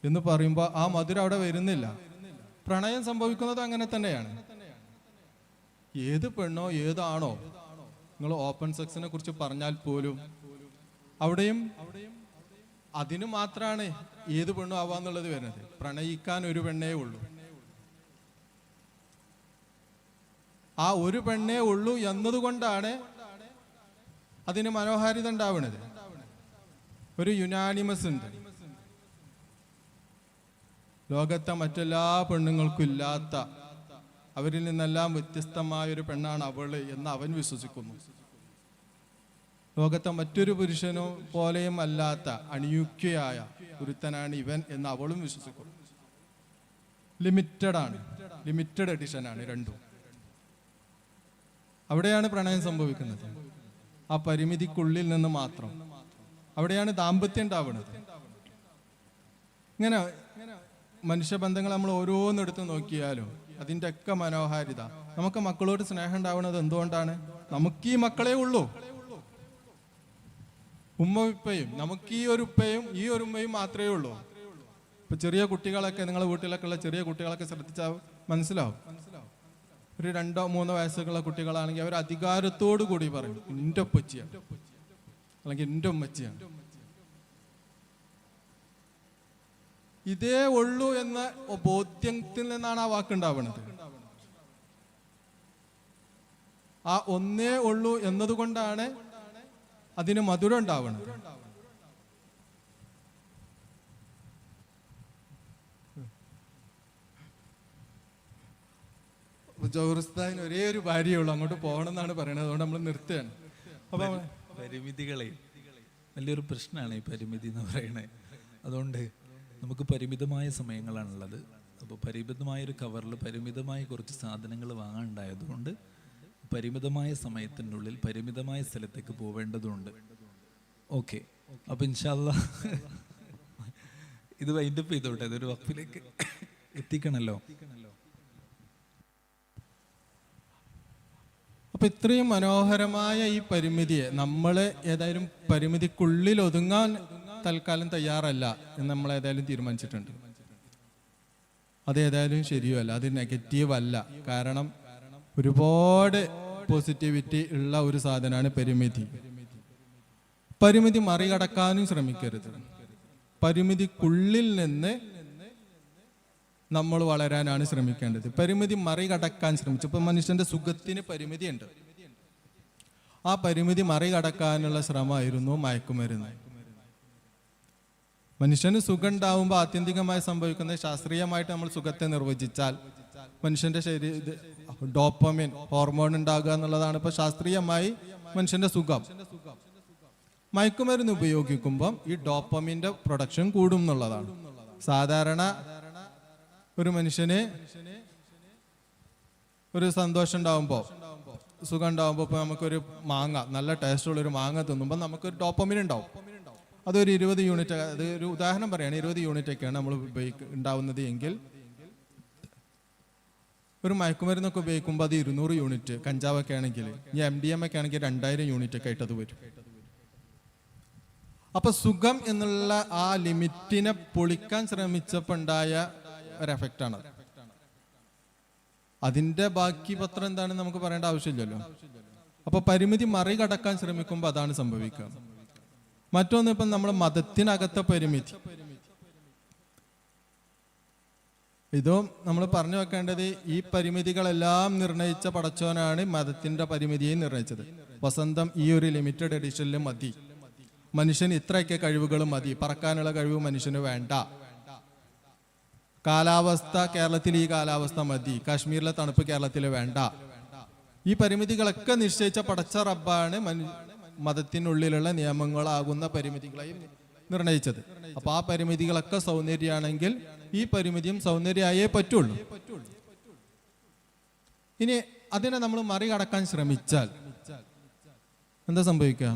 എന്ന് പറയുമ്പോൾ ആ മധുരം അവിടെ വരുന്നില്ല. പ്രണയം സംഭവിക്കുന്നത് അങ്ങനെ തന്നെയാണ്. ഏത് പെണ്ണോ ഏതാണോ, നിങ്ങൾ ഓപ്പൺ സെക്സിനെ കുറിച്ച് പറഞ്ഞാൽ പോലും അവിടെയും അതിന് മാത്രമാണ് ഏത് പെണ്ണും ആവാന്നുള്ളത് വരുന്നത്. പ്രണയിക്കാൻ ഒരു പെണ്ണേ ഉള്ളൂ, ആ ഒരു പെണ്ണേ ഉള്ളൂ എന്നതുകൊണ്ടാണ് അതിന് മനോഹാരിത ഉണ്ടാവുന്നത്. ഒരു യുനാനിമസ് ഉണ്ട്. ലോകത്തെ മറ്റെല്ലാ പെണ്ണുങ്ങൾക്കും ഇല്ലാത്ത, അവരിൽ നിന്നെല്ലാം വ്യത്യസ്തമായ ഒരു പെണ്ണാണ് അവള് എന്ന് അവൻ വിശ്വസിക്കുന്നു. ലോകത്തെ മറ്റൊരു പുരുഷനോ പോലെയും അല്ലാത്ത അണിയുക്തിയായ ഒരുത്തനാണ് ഇവൻ എന്ന് അവളും വിശ്വസിക്കുന്നു. ലിമിറ്റഡ് എഡിഷനാണ് രണ്ടും. അവിടെയാണ് പ്രണയം സംഭവിക്കുന്നത്, ആ പരിമിതിക്കുള്ളിൽ നിന്ന് മാത്രം. അവിടെയാണ് ദാമ്പത്യം ഉണ്ടാവുന്നത്. ഇങ്ങനെ മനുഷ്യബന്ധങ്ങൾ നമ്മൾ ഓരോന്നെടുത്ത് നോക്കിയാലും അതിൻ്റെ ഒക്കെ മനോഹാരിത. നമുക്ക് മക്കളോട് സ്നേഹം ഉണ്ടാവുന്നത് എന്തുകൊണ്ടാണ്? നമുക്ക് ഈ മക്കളെ ഉള്ളൂ, ഉമ്മ ഉപ്പയും. നമുക്ക് ഈ ഒരു ഉപ്പയും ഈ ഒരു ഉമ്മയും മാത്രമേ ഉള്ളൂ. ഇപ്പൊ ചെറിയ കുട്ടികളൊക്കെ, നിങ്ങളെ വീട്ടിലൊക്കെ ഉള്ള ചെറിയ കുട്ടികളൊക്കെ ശ്രദ്ധിച്ചാൽ മനസ്സിലാവും. ഒരു 2-3 വയസ്സുള്ള കുട്ടികളാണെങ്കിൽ അവർ അധികാരത്തോടു കൂടി പറയും എൻ്റെ ഉപ്പച്ചിയാണ് അല്ലെങ്കിൽ എൻ്റെ ഉമ്മച്ചിയാണ്. ഇതേ ഉള്ളൂ എന്ന ബോധ്യത്തിൽ നിന്നാണ് ആ വാക്കുണ്ടാവുന്നത്. ആ ഒന്നേ ഉള്ളൂ എന്നതുകൊണ്ടാണ് അതിന് മധുരം ഉണ്ടാവുന്നത്. ജോഹർസ്ഥാൻ ഒരേ ഒരു ഭാര്യയേ ഉള്ളൂ, അങ്ങോട്ട് പോകണം എന്നാണ് പറയുന്നത്. അതുകൊണ്ട് നമ്മൾ നിർത്തുകയാണ്. അപ്പൊ പരിമിതികളെ വലിയൊരു പ്രശ്നമാണ് ഈ പരിമിതി എന്ന് പറയുന്നത്. അതുകൊണ്ട് നമുക്ക് പരിമിതമായ സമയങ്ങളാണുള്ളത്. അപ്പോൾ പരിമിതമായൊരു കവറിൽ പരിമിതമായ കുറച്ച് സാധനങ്ങൾ വാങ്ങാനുണ്ടായതുകൊണ്ട് പരിമിതമായ സമയത്തിൻ്റെ ഉള്ളിൽ പരിമിതമായ സ്ഥലത്തേക്ക് പോവേണ്ടതുണ്ട്. ഓക്കെ, അപ്പോൾ ഇൻഷാ അല്ലാ ഇത് വൈൻഡപ്പ് ചെയ്തോട്ടെ, ഇതൊരു വഖഫിലേക്ക് എത്തിക്കണല്ലോ. അപ്പൊ ഇത്രയും മനോഹരമായ ഈ പരിമിതിയെ നമ്മൾ ഏതായാലും പരിമിതിക്കുള്ളിൽ ഒതുങ്ങാൻ തൽക്കാലം തയ്യാറല്ല എന്ന് നമ്മൾ ഏതായാലും തീരുമാനിച്ചിട്ടുണ്ട്. അത് ഏതായാലും ശരിയല്ല, അത് നെഗറ്റീവ് അല്ല. കാരണം ഒരുപാട് പോസിറ്റിവിറ്റി ഉള്ള ഒരു സാധനമാണ് പരിമിതി. പരിമിതി മറികടക്കാനും ശ്രമിക്കരുത്. പരിമിതിക്കുള്ളിൽ നിന്ന് നമ്മൾ വളരാനാണ് ശ്രമിക്കേണ്ടത്. പരിമിതി മറികടക്കാൻ ശ്രമിച്ചു. ഇപ്പൊ മനുഷ്യന്റെ സുഖത്തിന് പരിമിതിയുണ്ട്. ആ പരിമിതി മറികടക്കാനുള്ള ശ്രമമായിരുന്നു മയക്കുമരുന്ന്. മനുഷ്യന് സുഖം ഉണ്ടാവുമ്പോൾ ആത്യന്തികമായി സംഭവിക്കുന്നത്, ശാസ്ത്രീയമായിട്ട് നമ്മൾ സുഖത്തെ നിർവചിച്ചാൽ മനുഷ്യന്റെ ശരീര ഡോപ്പമിൻ ഹോർമോൺ ഉണ്ടാകുക എന്നുള്ളതാണ് ഇപ്പൊ ശാസ്ത്രീയമായി മനുഷ്യന്റെ സുഖം. മയക്കുമരുന്ന് ഉപയോഗിക്കുമ്പം ഈ ഡോപ്പമിന്റെ പ്രൊഡക്ഷൻ കൂടും എന്നുള്ളതാണ്. സാധാരണ ഒരു മനുഷ്യന് ഒരു സന്തോഷം ഉണ്ടാവുമ്പോൾ, സുഖം ഉണ്ടാവുമ്പോൾ, ഇപ്പൊ നമുക്കൊരു മാങ്ങ, നല്ല ടേസ്റ്റുള്ളൊരു മാങ്ങ തിന്നുമ്പോൾ നമുക്കൊരു ഡോപ്പമിൻ ഉണ്ടാവും. അതൊരു 20 യൂണിറ്റ്, അത് ഒരു ഉദാഹരണം പറയാണ്, 20 യൂണിറ്റ് ഒക്കെയാണ് നമ്മൾ ഉണ്ടാവുന്നത് എങ്കിൽ ഒരു മയക്കുമരുന്നൊക്കെ ഉപയോഗിക്കുമ്പോൾ അത് 200 യൂണിറ്റ്, കഞ്ചാവൊക്കെ ആണെങ്കിൽ, ഇനി MDMA ഒക്കെ ആണെങ്കിൽ 2000 യൂണിറ്റ് ഒക്കെ ആയിട്ട് അത് വരും. അപ്പൊ സുഖം എന്നുള്ള ആ ലിമിറ്റിനെ പൊളിക്കാൻ ശ്രമിച്ചപ്പോൾ ഉണ്ടായ ഒരു എഫക്റ്റാണ്. അതിന്റെ ബാക്കി പത്രം എന്താണെന്ന് നമുക്ക് പറയേണ്ട ആവശ്യമില്ലല്ലോ. അപ്പൊ പരിമിതി മറികടക്കാൻ ശ്രമിക്കുമ്പോൾ അതാണ് സംഭവിക്കുക. മറ്റൊന്ന്, ഇപ്പം നമ്മൾ മതത്തിനകത്തെ പരിമിതി, ഇതും നമ്മൾ പറഞ്ഞു വെക്കേണ്ടത്, ഈ പരിമിതികളെല്ലാം നിർണയിച്ച പടച്ചോനാണ് മതത്തിന്റെ പരിമിതിയെ നിർണയിച്ചത്. വസന്തം ഈ ഒരു ലിമിറ്റഡ് എഡിഷനിൽ മതി, മനുഷ്യന് ഇത്രയൊക്കെ കഴിവുകൾ മതി, പറക്കാനുള്ള കഴിവ് മനുഷ്യന് വേണ്ട. കാലാവസ്ഥ കേരളത്തിൽ ഈ കാലാവസ്ഥ മതി, കാശ്മീരിലെ തണുപ്പ് കേരളത്തിൽ വേണ്ട. ഈ പരിമിതികളൊക്കെ നിശ്ചയിച്ച പടച്ച റബ്ബാണ് മതത്തിനുള്ളിലുള്ള നിയമങ്ങളാകുന്ന പരിമിതികളായി നിർണയിച്ചത്. അപ്പൊ ആ പരിമിതികളൊക്കെ സൗന്ദര്യമാണെങ്കിൽ ഈ പരിമിതിയും സൗന്ദര്യമായേ പറ്റുള്ളൂ. ഇനി അതിനെ നമ്മൾ മറികടക്കാൻ ശ്രമിച്ചാൽ എന്താ സംഭവിക്കുക?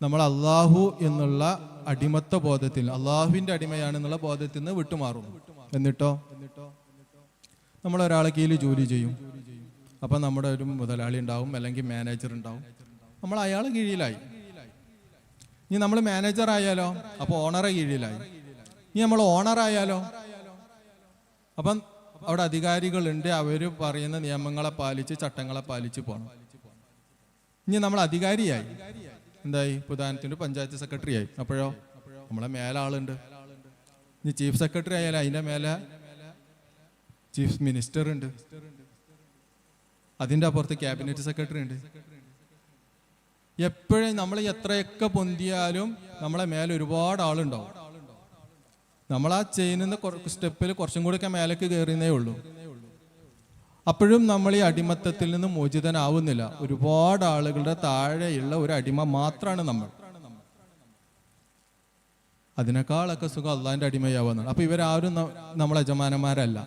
നമ്മൾ അള്ളാഹു എന്നുള്ള അടിമത്ത ബോധത്തിൽ, അള്ളാഹുവിന്റെ അടിമയാണെന്നുള്ള ബോധത്തിൽ നിന്ന് വിട്ടുമാറും. എന്നിട്ടോ നമ്മൾ ഒരാളെ കീഴിൽ ജോലി ചെയ്യും. അപ്പൊ നമ്മുടെ ഒരു മുതലാളി ഉണ്ടാവും, അല്ലെങ്കിൽ മാനേജർ ഉണ്ടാവും. നമ്മൾ അയാളെ കീഴിലായി. ഇനി നമ്മൾ മാനേജർ ആയാലോ, അപ്പൊ ഓണറെ കീഴിലായി. ഇനി നമ്മൾ ഓണർ ആയാലോ, അപ്പം അവിടെ അധികാരികളുണ്ട്, അവര് പറയുന്ന നിയമങ്ങളെ പാലിച്ച് ചട്ടങ്ങളെ പാലിച്ച് പോകണം. ഇനി നമ്മൾ അധികാരിയായി, എന്തായി? ഉദാഹരണത്തിന് പഞ്ചായത്ത് സെക്രട്ടറി ആയി. അപ്പോഴോ നമ്മളെ മേലെ ആളുണ്ട്. ഇനി ചീഫ് സെക്രട്ടറി ആയാലും അതിന്റെ മേലെ ചീഫ് മിനിസ്റ്റർ ഉണ്ട്, അതിന്റെ അപ്പുറത്ത് ക്യാബിനറ്റ് സെക്രട്ടറി ഉണ്ട്. എപ്പോഴും നമ്മൾ എത്രയൊക്കെ പൊന്തിയാലും നമ്മളെ മേലെ ഒരുപാട് ആളുണ്ടാവും. നമ്മൾ ആ ചെയ്യുന്ന സ്റ്റെപ്പിൽ കുറച്ചും കൂടി ഒക്കെ മേലേക്ക് കയറുന്നേ ഉള്ളൂ. അപ്പോഴും നമ്മൾ ഈ അടിമത്തത്തിൽ നിന്ന് മോചിതനാവുന്നില്ല. ഒരുപാട് ആളുകളുടെ താഴെയുള്ള ഒരു അടിമ മാത്രമാണ് നമ്മൾ. അതിനേക്കാളൊക്കെ സുഖം അള്ളാന്റെ അടിമയാവുന്നതാണ്. അപ്പൊ ഇവരാരും നമ്മളെ യജമാനന്മാരല്ല.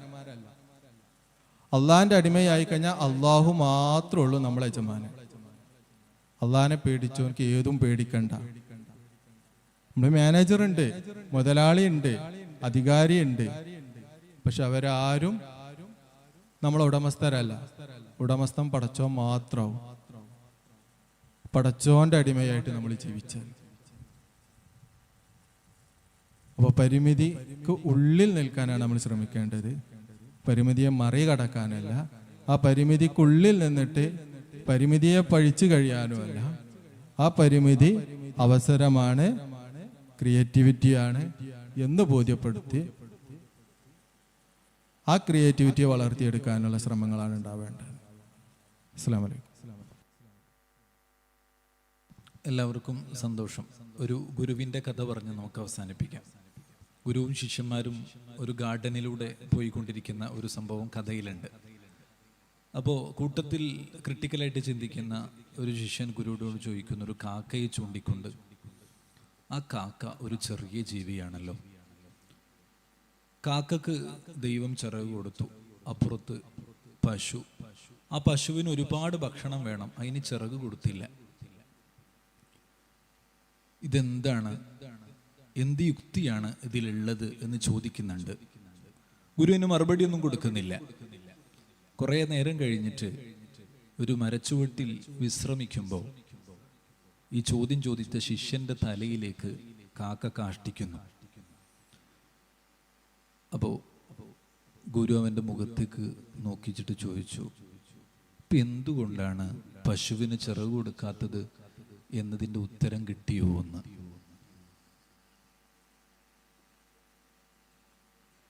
അള്ളാന്റെ അടിമയായി കഴിഞ്ഞാൽ അള്ളാഹു മാത്രമേ ഉള്ളൂ നമ്മളെ യജമാനൻ. അള്ളാഹിനെ പേടിച്ചു എനിക്ക് ഏതും പേടിക്കണ്ട. നമ്മുടെ മാനേജർ ഉണ്ട്, മുതലാളി ഉണ്ട്, അധികാരി ഉണ്ട്. പക്ഷെ അവരാരും നമ്മളെ ഉടമസ്ഥരല്ല. ഉടമസ്ഥൻ പടച്ചോൻ മാത്രവും. പടച്ചോന്റെ അടിമയായിട്ട് നമ്മൾ ജീവിച്ചാൽ, അപ്പൊ പരിമിതിക്ക് ഉള്ളിൽ നിൽക്കാനാണ് നമ്മൾ ശ്രമിക്കേണ്ടത്. പരിമിതിയെ മറികടക്കാനല്ല, ആ പരിമിതിക്കുള്ളിൽ നിന്നിട്ട് പരിമിതിയെ പഴിച്ചു കഴിയാനുമല്ല. ആ പരിമിതി അവസരമാണ്, ക്രിയേറ്റിവിറ്റിയാണ് എന്ന് ബോധ്യപ്പെടുത്തി ആ ക്രിയേറ്റിവിറ്റിയെ വളർത്തിയെടുക്കാനുള്ള ശ്രമങ്ങളാണ് ഉണ്ടാവേണ്ടത്. അസ്സലാമു അലൈക്കും. എല്ലാവർക്കും സന്തോഷം. ഒരു ഗുരുവിൻ്റെ കഥ പറഞ്ഞ് നമുക്ക് അവസാനിപ്പിക്കാം. ഗുരുവും ശിഷ്യന്മാരും ഒരു ഗാർഡനിലൂടെ പോയിക്കൊണ്ടിരിക്കുന്ന ഒരു സംഭവം കഥയിലുണ്ട്. അപ്പോൾ കൂട്ടത്തിൽ ക്രിട്ടിക്കലായിട്ട് ചിന്തിക്കുന്ന ഒരു ശിഷ്യൻ ഗുരുവിനോട് ചോദിക്കുന്ന, ഒരു കാക്കയെ ചൂണ്ടിക്കൊണ്ട്, ആ കാക്ക ഒരു ചെറിയ ജീവിയാണല്ലോ, കാക്കക്ക് ദൈവം ചിറക് കൊടുത്തു, അപ്പുറത്ത് പശു, ആ പശുവിന് ഒരുപാട് ഭക്ഷണം വേണം, അതിന് ചിറക് കൊടുത്തില്ല. ഇതെന്താണ്, എന്ത് യുക്തിയാണ് ഇതിലുള്ളത് എന്ന് ചോദിക്കുന്നുണ്ട്. ഗുരുവിന് മറുപടിയൊന്നും കൊടുക്കുന്നില്ല. കുറേ നേരം കഴിഞ്ഞിട്ട് ഒരു മരച്ചുവട്ടിൽ വിശ്രമിക്കുമ്പോൾ ഈ ചോദ്യം ചോദിച്ച ശിഷ്യന്റെ തലയിലേക്ക് കാക്ക കാഷ്ടിക്കുന്നു. അപ്പോൾ ഗുരു അവൻ്റെ മുഖത്തേക്ക് നോക്കിച്ചിട്ട് ചോദിച്ചു, ഇപ്പം എന്തുകൊണ്ടാണ് പശുവിന് ചിറക് കൊടുക്കാത്തത് എന്നതിൻ്റെ ഉത്തരം കിട്ടിയോ എന്ന്.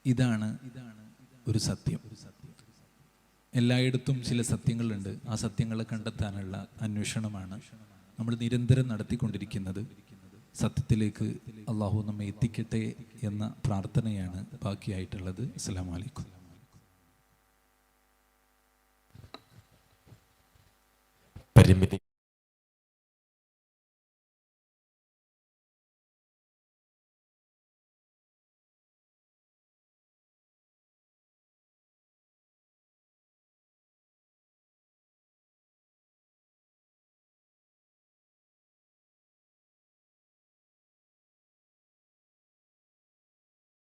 ഇതാണ് ഒരു സത്യം. എല്ലായിടത്തും ചില സത്യങ്ങളുണ്ട്. ആ സത്യങ്ങളെ കണ്ടെത്താനുള്ള അന്വേഷണമാണ് നമ്മൾ നിരന്തരം നടത്തിക്കൊണ്ടിരിക്കുന്നത്. സത്യത്തിലേക്ക് അള്ളാഹു നമ്മെ എത്തിക്കട്ടെ എന്ന പ്രാർത്ഥനയാണ് ബാക്കിയായിട്ടുള്ളത്. അസ്സലാമു അലൈക്കും. പരിമിതി